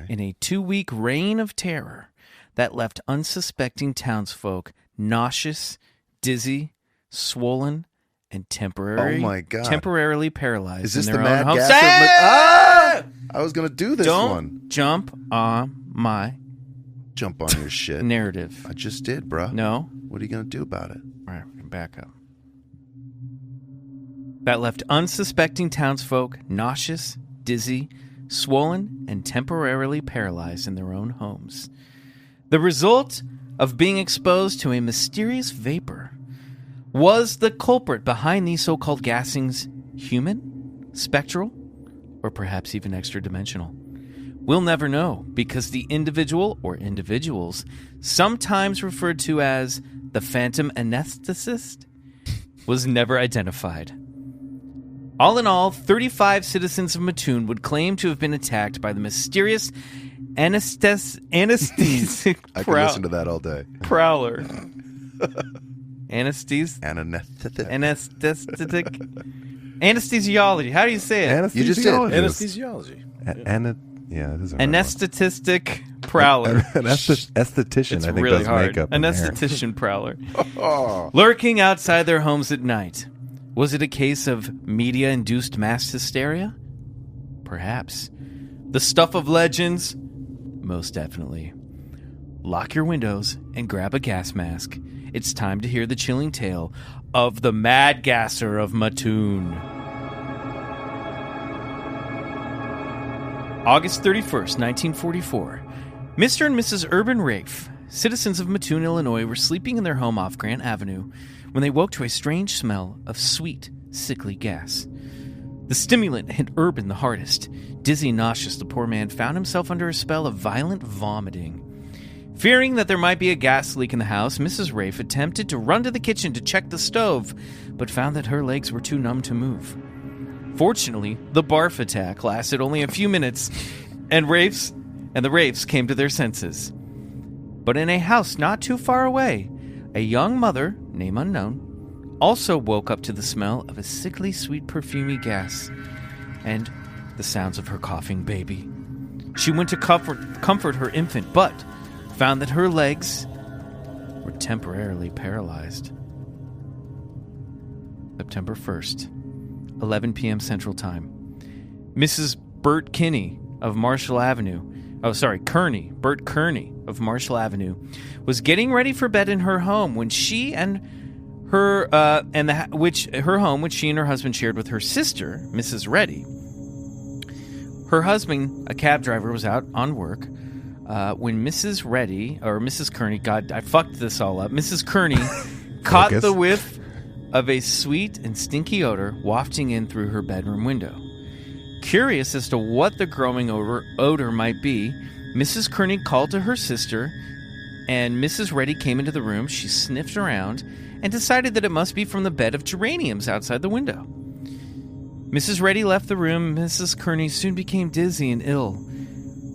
Speaker 2: in a 2-week reign of terror that left unsuspecting townsfolk nauseous, dizzy, swollen, and temporarily paralyzed.
Speaker 3: Is this
Speaker 2: in
Speaker 3: the
Speaker 2: their
Speaker 3: Mad
Speaker 2: own homes.
Speaker 3: Gasser of I was gonna do this
Speaker 2: Don't
Speaker 3: one.
Speaker 2: jump on my
Speaker 3: Jump on your shit.
Speaker 2: narrative.
Speaker 3: I just did, bro.
Speaker 2: No.
Speaker 3: What are you gonna do about it?
Speaker 2: All right, back up. That left unsuspecting townsfolk nauseous, dizzy, swollen, and temporarily paralyzed in their own homes. The result of being exposed to a mysterious vapor. Was the culprit behind these so-called gassings human, spectral, or perhaps even extra-dimensional? We'll never know, because the individual or individuals, sometimes referred to as the phantom anesthetist, was never identified. All in all, 35 citizens of Mattoon would claim to have been attacked by the mysterious anesthetic
Speaker 3: I can listen to that all day.
Speaker 2: prowler. Anesthetic?
Speaker 3: Anesthetic.
Speaker 2: Anesthesiology. How do you say it?
Speaker 3: You just did.
Speaker 5: Anesthesiology.
Speaker 4: Yeah, it is a hard one.
Speaker 2: Anesthetic prowler.
Speaker 4: An esthetician,
Speaker 2: It's
Speaker 4: I think,
Speaker 2: really
Speaker 4: does
Speaker 2: hard.
Speaker 4: makeup. and hair.
Speaker 2: Anesthetician prowler. Lurking outside their homes at night. Was it a case of media-induced mass hysteria? Perhaps. The stuff of legends? Most definitely. Lock your windows and grab a gas mask. It's time to hear the chilling tale of the Mad Gasser of Mattoon. August 31st, 1944. Mr. and Mrs. Urban Rafe, citizens of Mattoon, Illinois, were sleeping in their home off Grant Avenue when they woke to a strange smell of sweet, sickly gas. The stimulant hit Urban the hardest. Dizzy and nauseous, the poor man found himself under a spell of violent vomiting. Fearing that there might be a gas leak in the house, Mrs. Rafe attempted to run to the kitchen to check the stove, but found that her legs were too numb to move. Fortunately, the barf attack lasted only a few minutes, and the Rafes came to their senses. But in a house not too far away, a young mother, name unknown, also woke up to the smell of a sickly sweet perfumey gas and the sounds of her coughing baby. She went to comfort her infant, but found that her legs were temporarily paralyzed. September 1st, 11 p.m. Central Time. Mrs. Bert Kearney of Marshall Avenue, Bert Kearney of Marshall Avenue, was getting ready for bed in her home when she and her home, which she and her husband shared with her sister, Mrs. Reddy. Her husband, a cab driver, was out on work when Mrs. Reddy, or Mrs. Kearney, God, I fucked this all up. Mrs. Kearney caught the whiff of a sweet and stinky odor wafting in through her bedroom window. Curious as to what the growing odor might be, Mrs. Kearney called to her sister, and Mrs. Reddy came into the room. She sniffed around and decided that it must be from the bed of geraniums outside the window. Mrs. Reddy left the room. Mrs. Kearney soon became dizzy and ill.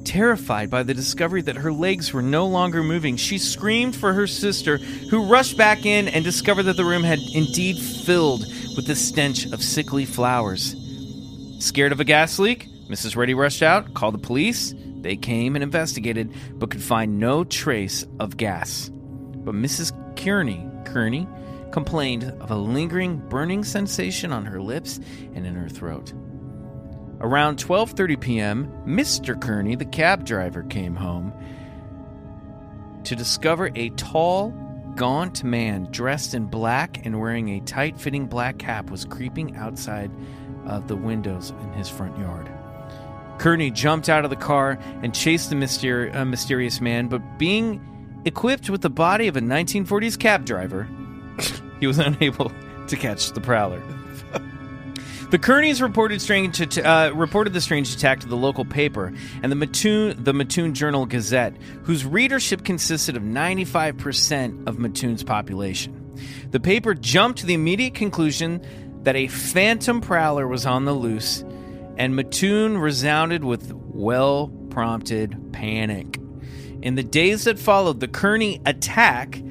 Speaker 2: Terrified by the discovery that her legs were no longer moving, she screamed for her sister, who rushed back in and discovered that the room had indeed filled with the stench of sickly flowers. Scared of a gas leak, Mrs. Reddy rushed out, called the police. They came and investigated, but could find no trace of gas. But Mrs. Kearney complained of a lingering burning sensation on her lips and in her throat. Around 12:30 p.m., Mr. Kearney, the cab driver, came home to discover a tall, gaunt man dressed in black and wearing a tight-fitting black cap was creeping outside of the windows in his front yard. Kearney jumped out of the car and chased the mysterious man, but being equipped with the body of a 1940s cab driver, he was unable to catch the prowler. The Kearneys reported the strange attack to the local paper and the Mattoon Journal-Gazette, whose readership consisted of 95% of Mattoon's population. The paper jumped to the immediate conclusion that a phantom prowler was on the loose, and Mattoon resounded with well-prompted panic. In the days that followed the Kearney attack,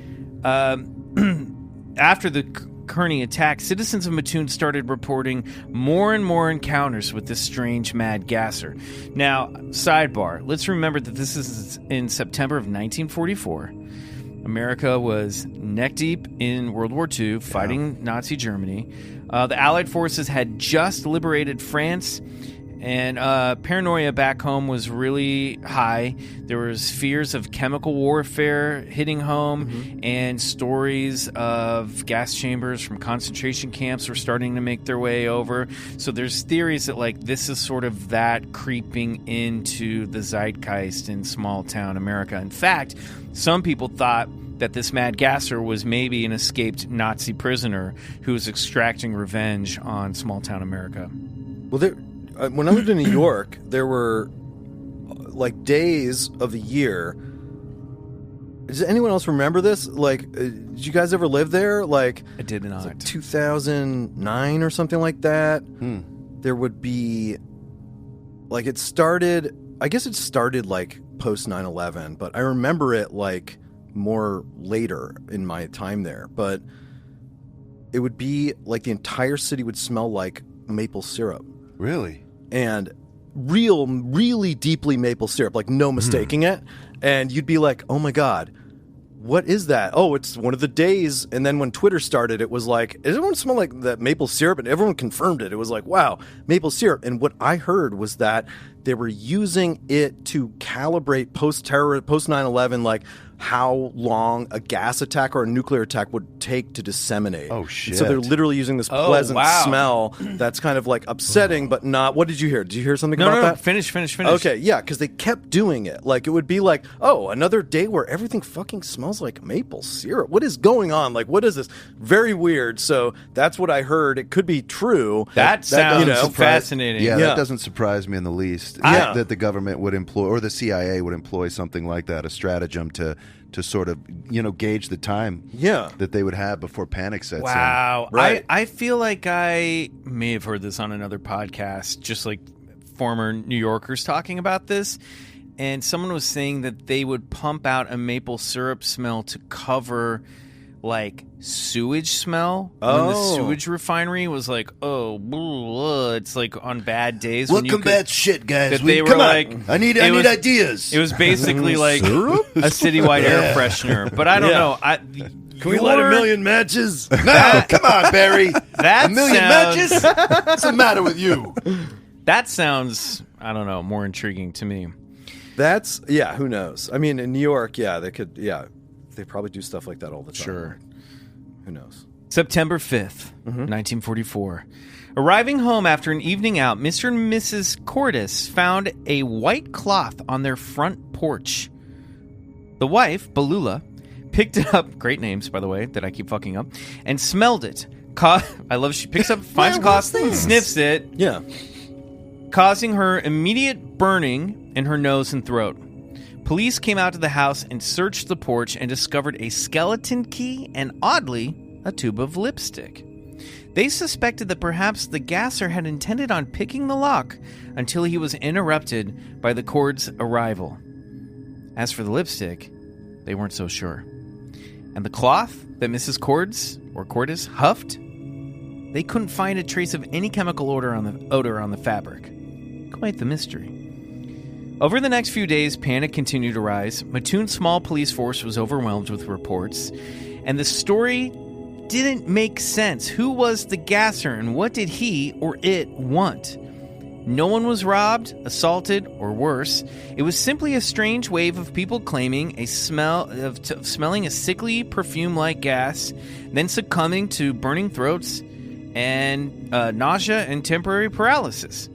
Speaker 2: after the Kearney attack, citizens of Mattoon started reporting more and more encounters with this strange Mad Gasser. Now, sidebar, let's remember that this is in September of 1944. America was neck-deep in World War II, fighting Nazi Germany. The Allied forces had just liberated France, And paranoia back home was really high. There was fears of chemical warfare hitting home, and stories of gas chambers from concentration camps were starting to make their way over. So there's theories that like this is sort of that creeping into the zeitgeist in small town America. In fact, some people thought that this Mad Gasser was maybe an escaped Nazi prisoner who was extracting revenge on small town America.
Speaker 5: Well, when I lived in New York, there were like days of the year. Does anyone else remember this? Like, did you guys ever live there? Like,
Speaker 2: I did not.
Speaker 5: Like 2009 or something like that. There would be, like, it started. I guess it started like post 9/11, but I remember it like more later in my time there. But it would be like the entire city would smell like maple syrup.
Speaker 3: Really?
Speaker 5: And really deeply maple syrup, like no mistaking it. And you'd be like, oh my God, what is that? Oh, it's one of the days. And then when Twitter started, it was like, does everyone smell like that maple syrup? And everyone confirmed it. It was like, wow, maple syrup. And what I heard was that they were using it to calibrate post-terror, post 9/11, like how long a gas attack or a nuclear attack would take to disseminate.
Speaker 3: Oh, shit.
Speaker 5: And so they're literally using this pleasant smell that's kind of like upsetting, but not. What did you hear? Did you hear something about that?
Speaker 2: Finish.
Speaker 5: Okay, yeah, because they kept doing it. Like, it would be like, oh, another day where everything fucking smells like maple syrup. What is going on? Like, what is this? Very weird. So that's what I heard. It could be true.
Speaker 2: That sounds fascinating.
Speaker 3: Yeah, that doesn't surprise me in the least. That the government would employ, or the CIA would employ something like that, a stratagem to sort of, gauge the time that they would have before panic sets in.
Speaker 2: Wow.
Speaker 5: Right.
Speaker 2: I feel like I may have heard this on another podcast, just like former New Yorkers talking about this. And someone was saying that they would pump out a maple syrup smell to cover like sewage smell when the sewage refinery was like, it's like on bad days.
Speaker 1: We'll combat shit, guys.
Speaker 2: They were like,
Speaker 1: I need ideas.
Speaker 2: It was basically like a citywide air freshener. But I don't know.
Speaker 1: Can we light a million matches? No, come on, Barry.
Speaker 2: That
Speaker 1: a million matches? What's the matter with you?
Speaker 2: That sounds, I don't know, more intriguing to me.
Speaker 5: That's, who knows? I mean, in New York, they could, they probably do stuff like that all the time.
Speaker 2: Sure.
Speaker 5: Who knows?
Speaker 2: September 5th, 1944. Arriving home after an evening out, Mr. and Mrs. Cordes found a white cloth on their front porch. The wife, Balula, picked it up, great names, by the way, that I keep fucking up, and smelled it. I love she picks up, finds cloth, sniffs it.
Speaker 5: Yeah.
Speaker 2: Causing her immediate burning in her nose and throat. Police came out to the house and searched the porch and discovered a skeleton key and, oddly, a tube of lipstick. They suspected that perhaps the gasser had intended on picking the lock until he was interrupted by the Cords' arrival. As for the lipstick, they weren't so sure. And the cloth that Mrs. Cordes huffed, they couldn't find a trace of any chemical odor on the fabric. Quite the mystery. Over the next few days, panic continued to rise. Mattoon's small police force was overwhelmed with reports, and the story didn't make sense. Who was the gasser, and what did he or it want? No one was robbed, assaulted, or worse. It was simply a strange wave of people claiming smelling a sickly perfume-like gas, then succumbing to burning throats and nausea and temporary paralysis.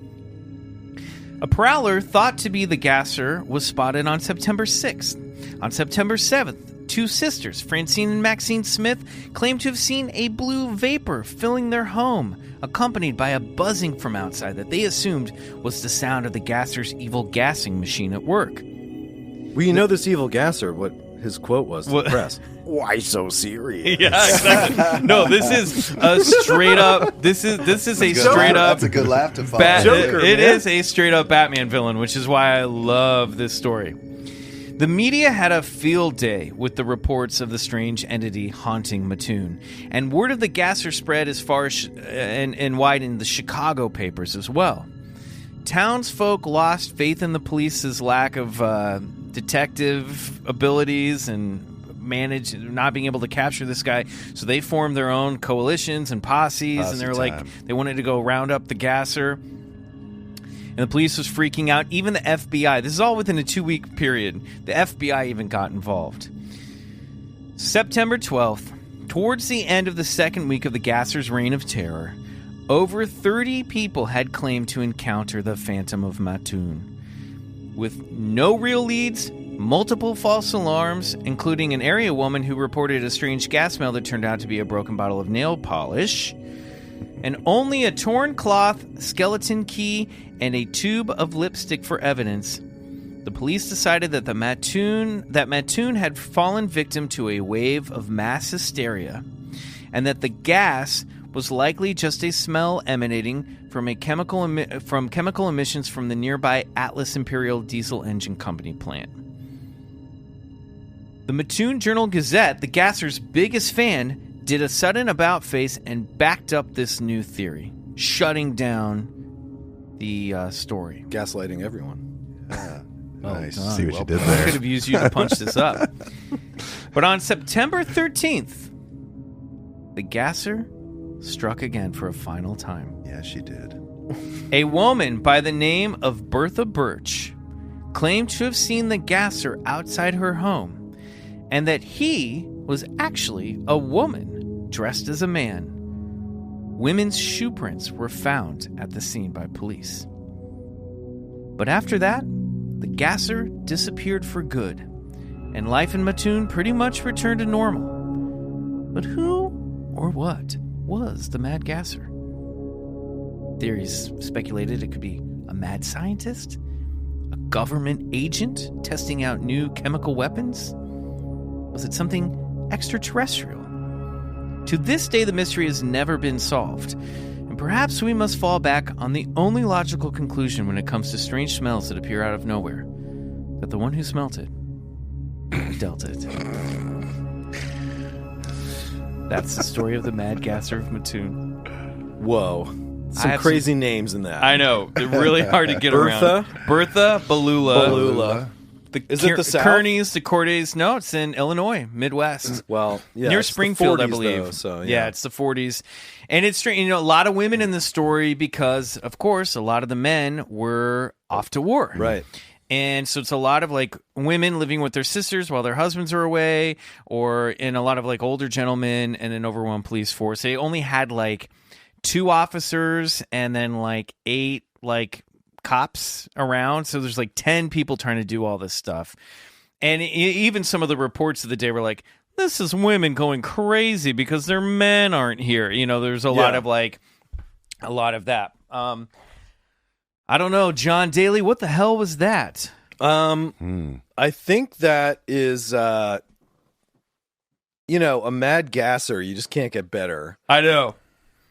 Speaker 2: A prowler thought to be the gasser was spotted on September 6th. On September 7th, two sisters, Francine and Maxine Smith, claimed to have seen a blue vapor filling their home, accompanied by a buzzing from outside that they assumed was the sound of the gasser's evil gassing machine at work.
Speaker 5: Well, this evil gasser, what his quote was to the press. Why so serious?
Speaker 2: Yeah, exactly. No, this is a straight up. This is a straight up.
Speaker 3: That's a good laugh to follow.
Speaker 2: It is a straight up Batman villain, which is why I love this story. The media had a field day with the reports of the strange entity haunting Mattoon, and word of the gasser spread as far as and wide in the Chicago papers as well. Townsfolk lost faith in the police's lack of detective abilities and not being able to capture this guy, so they formed their own coalitions and posses, and they're like, they wanted to go round up the gasser. and the police was freaking out. Even the FBI. This is all within a 2-week period. The FBI even got involved. September 12th, towards the end of the second week of the Gassers' reign of terror, over 30 people had claimed to encounter the Phantom of Mattoon. With no real leads, multiple false alarms, including an area woman who reported a strange gas smell that turned out to be a broken bottle of nail polish, and only a torn cloth, skeleton key, and a tube of lipstick for evidence, the police decided that Mattoon had fallen victim to a wave of mass hysteria, and that the gas was likely just a smell emanating from chemical emissions from the nearby Atlas Imperial Diesel Engine Company plant. The Mattoon Journal-Gazette, the Gassers' biggest fan, did a sudden about-face and backed up this new theory, shutting down the story.
Speaker 5: Gaslighting everyone.
Speaker 3: Yeah.
Speaker 2: Oh,
Speaker 3: Nice.
Speaker 2: God.
Speaker 4: See what you did
Speaker 2: I
Speaker 4: there.
Speaker 2: could have used you to punch this up. But on September 13th, the Gasser struck again for a final time.
Speaker 3: Yeah, she did.
Speaker 2: A woman by the name of Bertha Birch claimed to have seen the Gasser outside her home, and that he was actually a woman dressed as a man. Women's shoe prints were found at the scene by police. But after that, the Gasser disappeared for good, and life in Mattoon pretty much returned to normal. But who or what was the Mad Gasser? Theories speculated it could be a mad scientist, a government agent testing out new chemical weapons. Was it something extraterrestrial? To this day, the mystery has never been solved, and perhaps we must fall back on the only logical conclusion when it comes to strange smells that appear out of nowhere, that the one who smelt it dealt it. That's the story of the Mad Gasser of Mattoon.
Speaker 5: Whoa. Some
Speaker 2: have
Speaker 5: crazy names in that.
Speaker 2: I know. They're really hard to get around. Bertha,
Speaker 5: Balula. Is it the South?
Speaker 2: Kearneys, the Cordays. No, it's in Illinois, Midwest.
Speaker 5: Well, yeah,
Speaker 2: Near
Speaker 5: it's the
Speaker 2: Springfield,
Speaker 5: 40s,
Speaker 2: I believe.
Speaker 5: though, so,
Speaker 2: yeah, it's the 40s. And it's strange. You know, a lot of women in the story because, of course, a lot of the men were off to war.
Speaker 5: Right.
Speaker 2: And so it's a lot of like women living with their sisters while their husbands are away, or in a lot of like older gentlemen and an overwhelmed police force. They only had like 2 officers and then like 8 like cops around. So there's like 10 people trying to do all this stuff. And even some of the reports of the day were like, this is women going crazy because their men aren't here. You know, there's a lot of that. I don't know, Jon Daly, what the hell was that?
Speaker 5: I think that is, a Mad Gasser. You just can't get better.
Speaker 2: I know.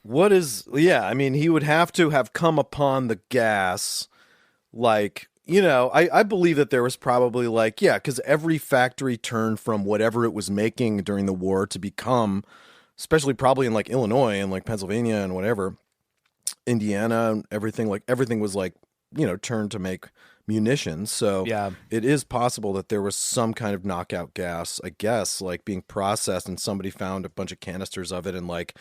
Speaker 5: What is, I mean, he would have to have come upon the gas, like, I believe that there was probably like, because every factory turned from whatever it was making during the war to become, especially probably in like Illinois and like Pennsylvania and whatever, Indiana and everything was like, turned to make munitions. So it is possible that there was some kind of knockout gas, I guess, like being processed and somebody found a bunch of canisters of it and like,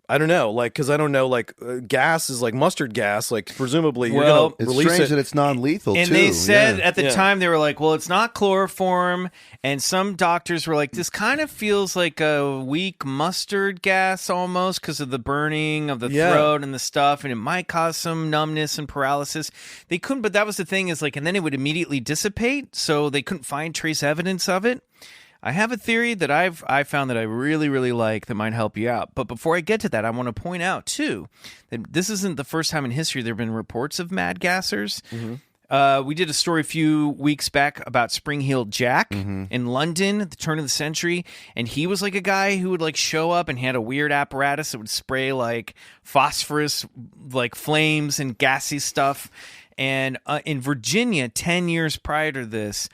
Speaker 5: I don't know, like, because I don't know, like, gas is like mustard gas, like, presumably you're going to
Speaker 3: It's
Speaker 5: release
Speaker 3: strange
Speaker 5: it.
Speaker 3: that it's non-lethal,
Speaker 2: And
Speaker 3: too.
Speaker 2: they said
Speaker 3: Yeah.
Speaker 2: at the time, they were like, well, it's not chloroform. And some doctors were like, this kind of feels like a weak mustard gas almost because of the burning of the throat and the stuff. And it might cause some numbness and paralysis. They couldn't, but that was the thing is like, and then it would immediately dissipate. So they couldn't find trace evidence of it. I have a theory that I found that I really, really like that might help you out. But before I get to that, I want to point out, too, that this isn't the first time in history there have been reports of Mad Gassers. Mm-hmm. We did a story a few weeks back about Spring-Heeled Jack in London at the turn of the century. And he was like a guy who would like show up and he had a weird apparatus that would spray like phosphorus, like flames and gassy stuff. And in Virginia, 10 years prior to this,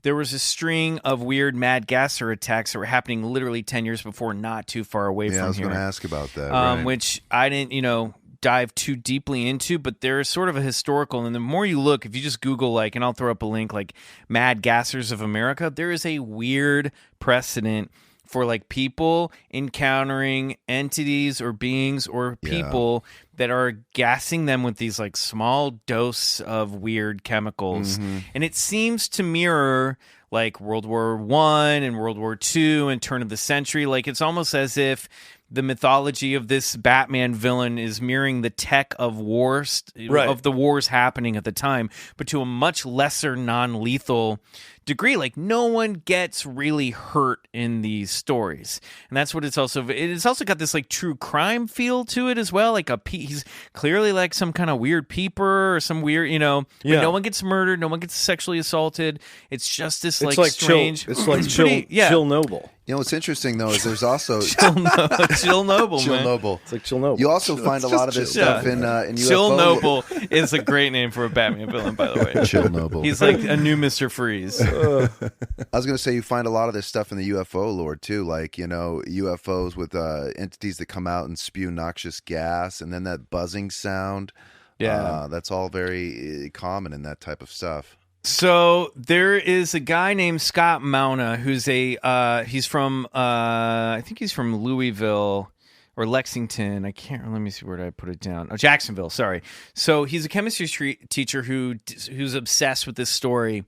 Speaker 2: there was a string of weird Mad Gasser attacks that were happening literally 10 years before, not too far away from here.
Speaker 3: I was going to ask about that. Right.
Speaker 2: Which I didn't, dive too deeply into, but there is sort of a historical, and the more you look, if you just Google, like, and I'll throw up a link, like, Mad Gassers of America, there is a weird precedent for, like, people encountering entities or beings or people that are gassing them with these like small dose of weird chemicals. And it seems to mirror like World War I and World War II and turn of the century. Like it's almost as if the mythology of this Batman villain is mirroring the tech of wars, of the wars happening at the time, but to a much lesser non-lethal degree. Like no one gets really hurt in these stories, and that's what it's also got this like true crime feel to it as well. Like he's clearly like some kind of weird peeper or some weird, but no one gets murdered, no one gets sexually assaulted. It's just this like strange.
Speaker 5: It's like Chill Noble.
Speaker 3: You know what's interesting though is there's also
Speaker 2: Chill Noble,
Speaker 3: Chill
Speaker 2: man.
Speaker 3: Noble.
Speaker 5: It's like Chill Noble.
Speaker 3: You also find a lot of this stuff in UFO.
Speaker 2: Chill Noble is a great name for a Batman villain, by the way.
Speaker 3: Chill Noble.
Speaker 2: He's like a new Mr. Freeze.
Speaker 3: I was going to say you find a lot of this stuff in the UFO lore too, like UFOs with entities that come out and spew noxious gas, and then that buzzing sound.
Speaker 2: Yeah,
Speaker 3: that's all very common in that type of stuff.
Speaker 2: So there is a guy named Scott Mauna who's he's from I think he's from Louisville or Lexington. I can't. Let me see, where did I put it down? Oh, Jacksonville. Sorry. So he's a chemistry teacher who's obsessed with this story,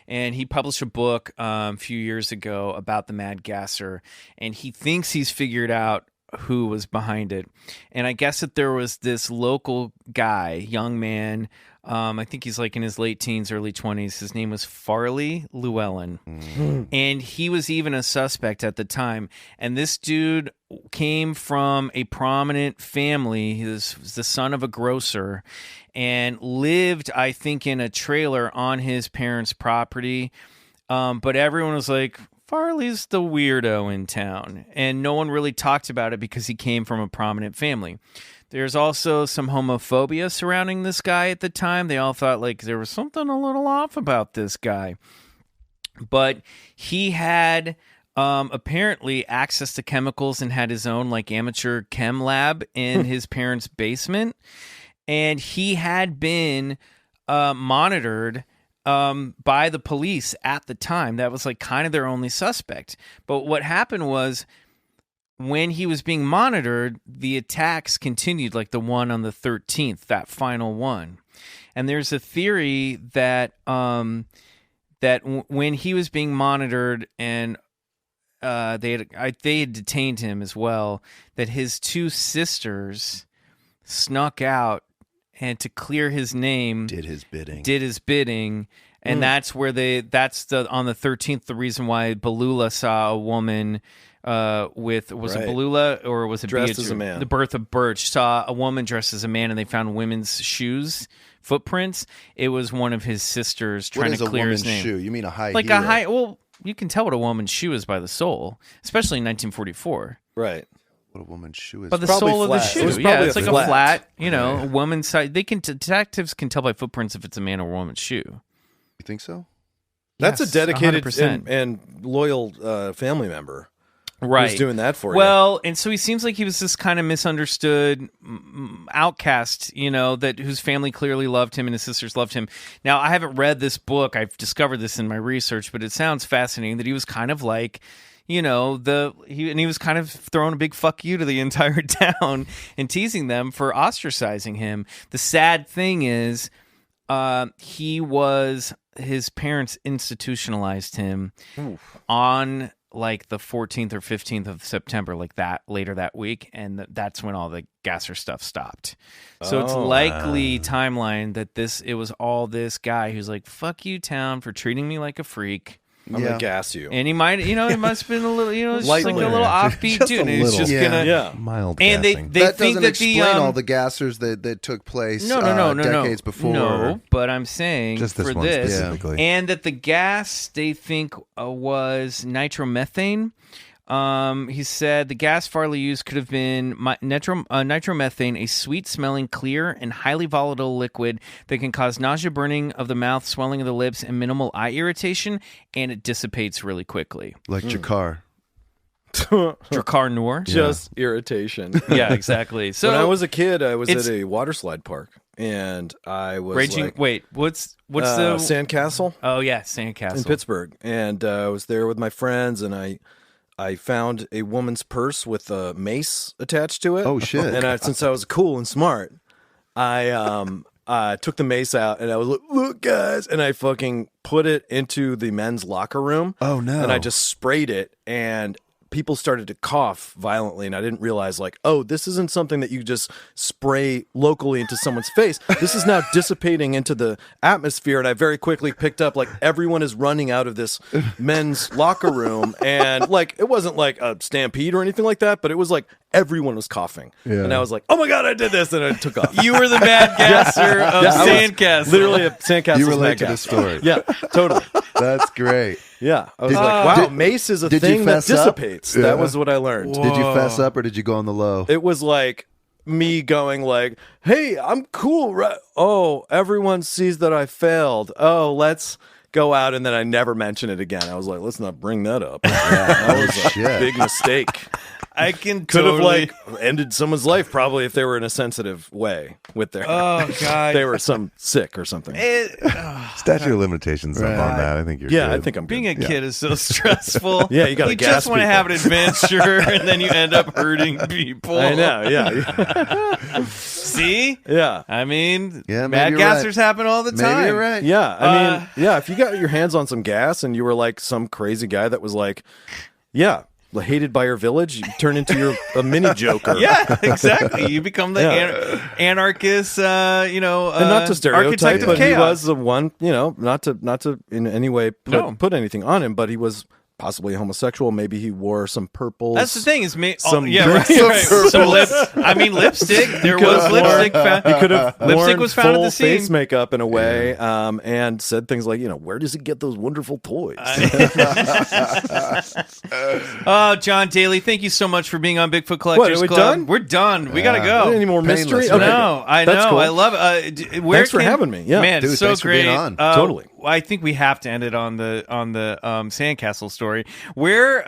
Speaker 2: and he published a book a few years ago about the Mad Gasser, and he thinks he's figured out who was behind it. And I guess that there was this local guy, young man. I think he's like in his late teens, early 20s. His name was Farley Llewellyn. And he was even a suspect at the time. And this dude came from a prominent family. He was the son of a grocer and lived, I think, in a trailer on his parents' property. But everyone was like, Farley's the weirdo in town. And no one really talked about it because he came from a prominent family. There's also some homophobia surrounding this guy at the time. They all thought like there was something a little off about this guy. But he had apparently access to chemicals and had his own like amateur chem lab in his parents' basement. And he had been monitored by the police at the time. That was like kind of their only suspect. But what happened was, when he was being monitored, the attacks continued, like the one on the 13th, that final one. And there's a theory that when he was being monitored and they had detained him as well, that his two sisters snuck out and to clear his name
Speaker 3: Did his bidding.
Speaker 2: And that's where on the 13th, the reason why Ballula saw a woman it Ballula or was it
Speaker 5: dressed
Speaker 2: Beatrice?
Speaker 5: as a man?
Speaker 2: The Birth of Birch saw a woman dressed as a man, and they found women's shoes, footprints. It was one of his sisters trying to clear his name.
Speaker 3: Shoe? You mean a high
Speaker 2: like
Speaker 3: heel?
Speaker 2: a high? Well, you can tell what a woman's shoe is by the sole, especially in 1944.
Speaker 5: Right.
Speaker 3: What a woman's shoe is.
Speaker 2: By the
Speaker 5: Probably
Speaker 2: sole
Speaker 5: flat.
Speaker 2: of the shoe.
Speaker 5: It was
Speaker 2: Yeah,
Speaker 5: probably
Speaker 2: it's
Speaker 5: a
Speaker 2: like
Speaker 5: flat.
Speaker 2: a flat. A woman's size. Detectives can tell by footprints if it's a man or woman's shoe.
Speaker 3: You think so?
Speaker 5: That's
Speaker 2: Yes,
Speaker 5: a dedicated
Speaker 2: 100%.
Speaker 5: and loyal family member.
Speaker 2: Right.
Speaker 5: Who's doing that for you?
Speaker 2: Well, and so he seems like he was this kind of misunderstood outcast, whose family clearly loved him and his sisters loved him. Now, I haven't read this book. I've discovered this in my research, but it sounds fascinating that he was kind of like, he was kind of throwing a big fuck you to the entire town and teasing them for ostracizing him. The sad thing is, his parents institutionalized him on like the 14th or 15th of September, like that later that week, and that's when all the Gasser stuff stopped. So it's likely timeline that it was all this guy who's like, fuck you, town, for treating me like a freak.
Speaker 5: I'm gonna gas you.
Speaker 2: And he might, it must have been a little, it's just like a
Speaker 5: Lightly.
Speaker 2: little offbeat
Speaker 4: Just
Speaker 2: dude.
Speaker 4: a
Speaker 2: And he's
Speaker 4: little.
Speaker 2: just gonna,
Speaker 4: Mild
Speaker 2: and
Speaker 4: gassing.
Speaker 2: they
Speaker 3: that
Speaker 2: think
Speaker 3: doesn't
Speaker 2: that
Speaker 3: explain all the gassers that took place decades before.
Speaker 2: No, but I'm saying
Speaker 4: Just this
Speaker 2: for
Speaker 4: one
Speaker 2: this,
Speaker 4: specifically.
Speaker 2: and that the gas they think was nitromethane. He said the gas Farley used could have been nitromethane, a sweet-smelling, clear, and highly volatile liquid that can cause nausea, burning of the mouth, swelling of the lips, and minimal eye irritation, and it dissipates really quickly.
Speaker 3: Like Jakar.
Speaker 2: Drakkar Noor.
Speaker 5: Just irritation.
Speaker 2: Yeah, exactly. So
Speaker 5: when I was a kid, I was at a water slide park, and I was
Speaker 2: raging.
Speaker 5: like,
Speaker 2: Wait, what's the
Speaker 5: Sandcastle
Speaker 2: Oh yeah, Sandcastle
Speaker 5: in Pittsburgh, and I was there with my friends, and I found a woman's purse with a mace attached to it.
Speaker 3: Oh shit!
Speaker 5: And since I was cool and smart, I took the mace out and I was like, look, guys. And I fucking put it into the men's locker room.
Speaker 3: Oh, no.
Speaker 5: And I just sprayed it and people started to cough violently. And I didn't realize, like, oh, this isn't something that you just spray locally into someone's face. This is now dissipating into the atmosphere. And I very quickly picked up, like, everyone is running out of this men's locker room. And, like, it wasn't like a stampede or anything like that, but it was like everyone was coughing.
Speaker 4: Yeah.
Speaker 5: And I was like, oh my God, I did this. And I took off.
Speaker 2: You were the Mad Gasser of Sandcastle.
Speaker 5: Literally a Sandcastle.
Speaker 3: You relate to the story.
Speaker 5: Yeah, totally.
Speaker 3: That's great.
Speaker 5: Yeah. I was
Speaker 3: Did-
Speaker 5: like, wow,
Speaker 3: did-
Speaker 5: mace is a
Speaker 3: did you
Speaker 5: thing that
Speaker 3: fess up?
Speaker 5: dissipates.
Speaker 3: Yeah.
Speaker 5: That was what I learned.
Speaker 3: Did you fess up or did you go on the low?
Speaker 5: It was like me going like, hey, I'm cool, right? Oh, everyone sees that I failed. Oh, let's go out. And then I never mentioned it again. I was like, let's not bring that up. That was a
Speaker 3: Shit.
Speaker 5: big mistake.
Speaker 2: I can
Speaker 5: Could have
Speaker 2: totally...
Speaker 5: like ended someone's life probably if they were in a sensitive way with their
Speaker 2: Oh, God.
Speaker 5: they were sick or something.
Speaker 4: Statute of limitations up on that. I think you're
Speaker 5: Yeah,
Speaker 4: good.
Speaker 5: I think I'm
Speaker 2: Being
Speaker 5: good.
Speaker 2: a kid is so stressful.
Speaker 5: Yeah, you gotta
Speaker 2: You
Speaker 5: gas
Speaker 2: just want to
Speaker 5: people.
Speaker 2: have an adventure, and then you end up hurting people.
Speaker 5: I know, yeah.
Speaker 2: See?
Speaker 5: Yeah.
Speaker 2: I mean,
Speaker 3: Yeah, maybe
Speaker 2: Mad
Speaker 3: you're
Speaker 2: Gassers
Speaker 3: right.
Speaker 2: happen all the time.
Speaker 3: Maybe you're right.
Speaker 5: Yeah, I mean, yeah, if you got your hands on some gas and you were like some crazy guy that was like, yeah, hated by your village, you turn into a mini Joker.
Speaker 2: Yeah, exactly. You become the
Speaker 5: Yeah.
Speaker 2: anarchist,
Speaker 5: And not to stereotype,
Speaker 2: architect of
Speaker 5: but he
Speaker 2: chaos.
Speaker 5: was the one, not to in any way
Speaker 2: No.
Speaker 5: put anything on him, but he was possibly homosexual. Maybe he wore some purples.
Speaker 2: That's the thing is,
Speaker 5: Some
Speaker 2: yeah, right,
Speaker 5: some
Speaker 2: right.
Speaker 5: purple.
Speaker 2: Some lipstick. There was lipstick.
Speaker 5: He could have
Speaker 2: Lipstick
Speaker 5: worn
Speaker 2: was found at
Speaker 5: full
Speaker 2: the scene.
Speaker 5: face makeup in a way, and said things like, where does he get those wonderful toys?
Speaker 2: Oh, Jon Daly, thank you so much for being on Bigfoot Collectors
Speaker 5: What, are we
Speaker 2: Club.
Speaker 5: done?
Speaker 2: We're done. We gotta go.
Speaker 5: Any more
Speaker 3: Painless,
Speaker 5: mystery?
Speaker 3: right?
Speaker 5: Okay.
Speaker 2: No, I
Speaker 5: That's
Speaker 2: know.
Speaker 5: cool.
Speaker 2: I love it. Where
Speaker 5: Thanks for having me. Yeah.
Speaker 2: man,
Speaker 3: Dude,
Speaker 2: so
Speaker 3: thanks for
Speaker 2: great.
Speaker 3: being on.
Speaker 5: Totally.
Speaker 2: I think we have to end it on the sandcastle story. Where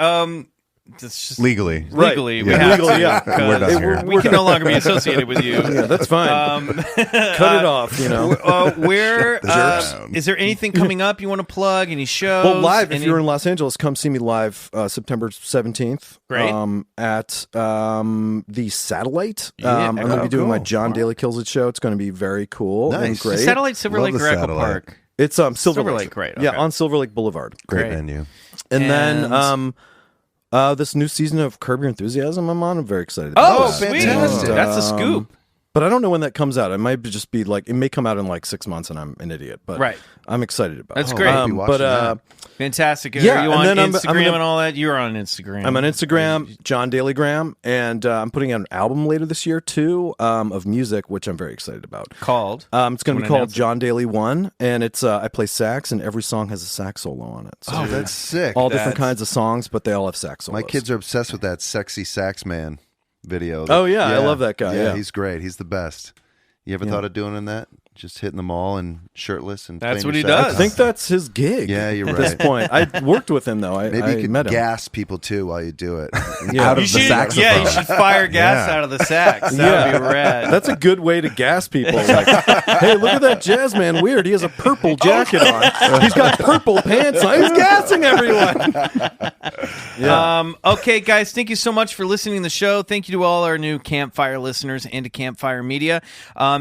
Speaker 2: it's just
Speaker 4: legally.
Speaker 2: legally,
Speaker 5: Right.
Speaker 2: we
Speaker 5: Yeah.
Speaker 2: have
Speaker 5: Legally,
Speaker 2: to,
Speaker 5: yeah.
Speaker 4: We're done here.
Speaker 2: we can no longer be associated with you.
Speaker 5: Yeah, that's fine. Cut it off.
Speaker 2: Where
Speaker 4: Jerks.
Speaker 2: is there anything coming up you want to plug? Any shows?
Speaker 5: Well, live, if
Speaker 2: Any-
Speaker 5: you're in Los Angeles, come see me live September 17th.
Speaker 2: Great.
Speaker 5: At the Satellite.
Speaker 2: Yeah.
Speaker 5: I'm going to
Speaker 2: Oh,
Speaker 5: be doing my
Speaker 3: cool.
Speaker 5: John Daly Kills It show. It's going to be very cool and
Speaker 3: Nice.
Speaker 5: great.
Speaker 2: Satellite Silver
Speaker 4: Love
Speaker 2: Lake
Speaker 4: the
Speaker 2: or Echo
Speaker 4: Satellite.
Speaker 2: Park?
Speaker 5: It's Silver
Speaker 2: Silver
Speaker 5: Lake.
Speaker 2: Lake, right,
Speaker 5: Yeah,
Speaker 2: okay.
Speaker 5: on Silver Lake Boulevard.
Speaker 4: Great
Speaker 2: Great.
Speaker 4: venue.
Speaker 5: And
Speaker 2: And-
Speaker 5: then this new season of Curb Your Enthusiasm I'm on. I'm very excited about
Speaker 2: Oh,
Speaker 5: that.
Speaker 2: sweet!
Speaker 3: fantastic.
Speaker 2: That's a scoop.
Speaker 5: But I don't know when that comes out. It might just be like, it may come out in like 6 months and I'm an idiot. But
Speaker 2: Right.
Speaker 5: I'm excited about
Speaker 2: That's
Speaker 5: it.
Speaker 2: great.
Speaker 3: I'll be watching that.
Speaker 2: Fantastic.
Speaker 5: Yeah,
Speaker 2: Are you
Speaker 5: and
Speaker 2: on
Speaker 5: then I'm
Speaker 2: Instagram
Speaker 5: gonna-
Speaker 2: and all that? You're on Instagram.
Speaker 5: I'm on Instagram, John Dalygram, and I'm putting out an album later this year too of music, which I'm very excited about.
Speaker 2: Called.
Speaker 5: It's going to be
Speaker 2: Wanna
Speaker 5: called
Speaker 2: announce it?
Speaker 5: John Daly 1, and it's I play sax, and every song has a sax solo on it. So
Speaker 3: Oh, that's sick.
Speaker 5: all different
Speaker 2: That's-
Speaker 5: kinds of songs, but they all have sax solos.
Speaker 3: My kids are obsessed with that Sexy Sax Man video.
Speaker 5: Oh, yeah, I love that guy, yeah.
Speaker 3: He's great. He's the best. You ever thought of doing that? Just hitting the mall and shirtless and
Speaker 2: That's
Speaker 3: playing
Speaker 2: what
Speaker 3: your
Speaker 2: he
Speaker 3: sax?
Speaker 2: does.
Speaker 5: I think that's his gig.
Speaker 3: Yeah, you're
Speaker 5: At this
Speaker 3: right.
Speaker 5: point, I worked with him though.
Speaker 3: Maybe
Speaker 5: I
Speaker 3: you could
Speaker 5: met him.
Speaker 3: gas people too while you do it.
Speaker 5: Yeah.
Speaker 4: Out
Speaker 2: You
Speaker 4: of the
Speaker 2: should,
Speaker 4: saxophone.
Speaker 2: yeah, you should fire gas
Speaker 4: Yeah.
Speaker 2: out of the sax. That would be rad.
Speaker 5: That's a good way to gas people. Like, hey, look at that jazz man. Weird. He has a purple jacket on. He's got purple pants on. He's gassing everyone.
Speaker 2: Okay, guys, thank you so much for listening to the show. Thank you to all our new Campfire listeners and to Campfire Media.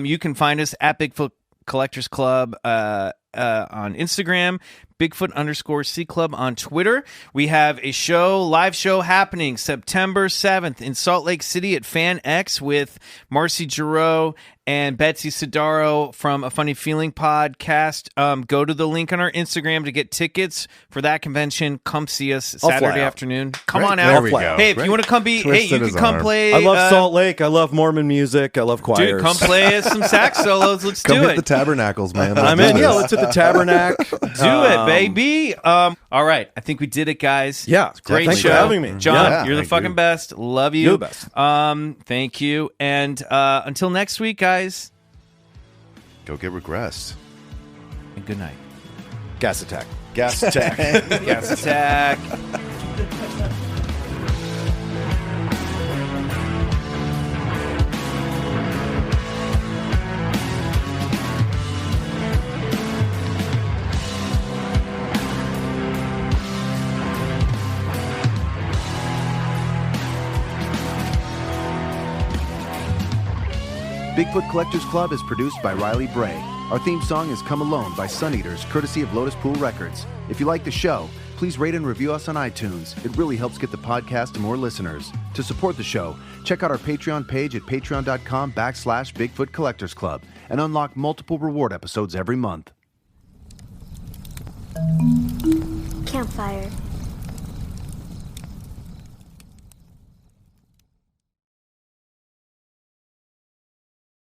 Speaker 2: You can find us at Bigfoot Collectors Club on Instagram, Bigfoot_C Club on Twitter. We have a live show happening September 7th in Salt Lake City at Fan X with Marcy Giroux and Betsy Sidaro from A Funny Feeling podcast. Go to the link on our Instagram to get tickets for that convention. Come see us
Speaker 5: I'll fly
Speaker 2: Saturday
Speaker 5: out.
Speaker 2: afternoon. Come
Speaker 3: Great.
Speaker 2: on out.
Speaker 4: There we go.
Speaker 2: Hey, if you want to come
Speaker 4: Twisted
Speaker 2: you can
Speaker 4: his
Speaker 2: come
Speaker 4: arm.
Speaker 2: play.
Speaker 5: I love Salt Lake. I love Mormon music. I love choirs.
Speaker 2: Dude, come play us some sax solos. Let's
Speaker 4: Come
Speaker 2: do
Speaker 4: hit
Speaker 2: it.
Speaker 4: the tabernacles, man.
Speaker 5: I'm
Speaker 4: Let's
Speaker 5: in.
Speaker 4: do
Speaker 5: Yeah,
Speaker 4: this.
Speaker 5: let's hit the Tabernacle.
Speaker 2: Do it, baby. All right. I think we did it, guys.
Speaker 5: Yeah,
Speaker 2: It's a great
Speaker 5: thanks
Speaker 2: show.
Speaker 5: for having me.
Speaker 2: John,
Speaker 3: Yeah,
Speaker 2: you're the
Speaker 4: thank
Speaker 2: fucking
Speaker 4: you.
Speaker 2: best. Love you.
Speaker 5: You're the best.
Speaker 2: Thank you. And until next week, guys,
Speaker 3: Go get regressed.
Speaker 2: and good night.
Speaker 5: Gas attack.
Speaker 3: Gas attack.
Speaker 2: Gas attack.
Speaker 3: Bigfoot Collectors Club is produced by Riley Bray. Our theme song is Come Alone by Suneaters, courtesy of Lotuspool Records. If you like the show, please rate and review us on iTunes. It really helps get the podcast to more listeners. To support the show, check out our Patreon page at patreon.com/Bigfoot Collectors Club and unlock multiple reward episodes every month.
Speaker 6: Campfire.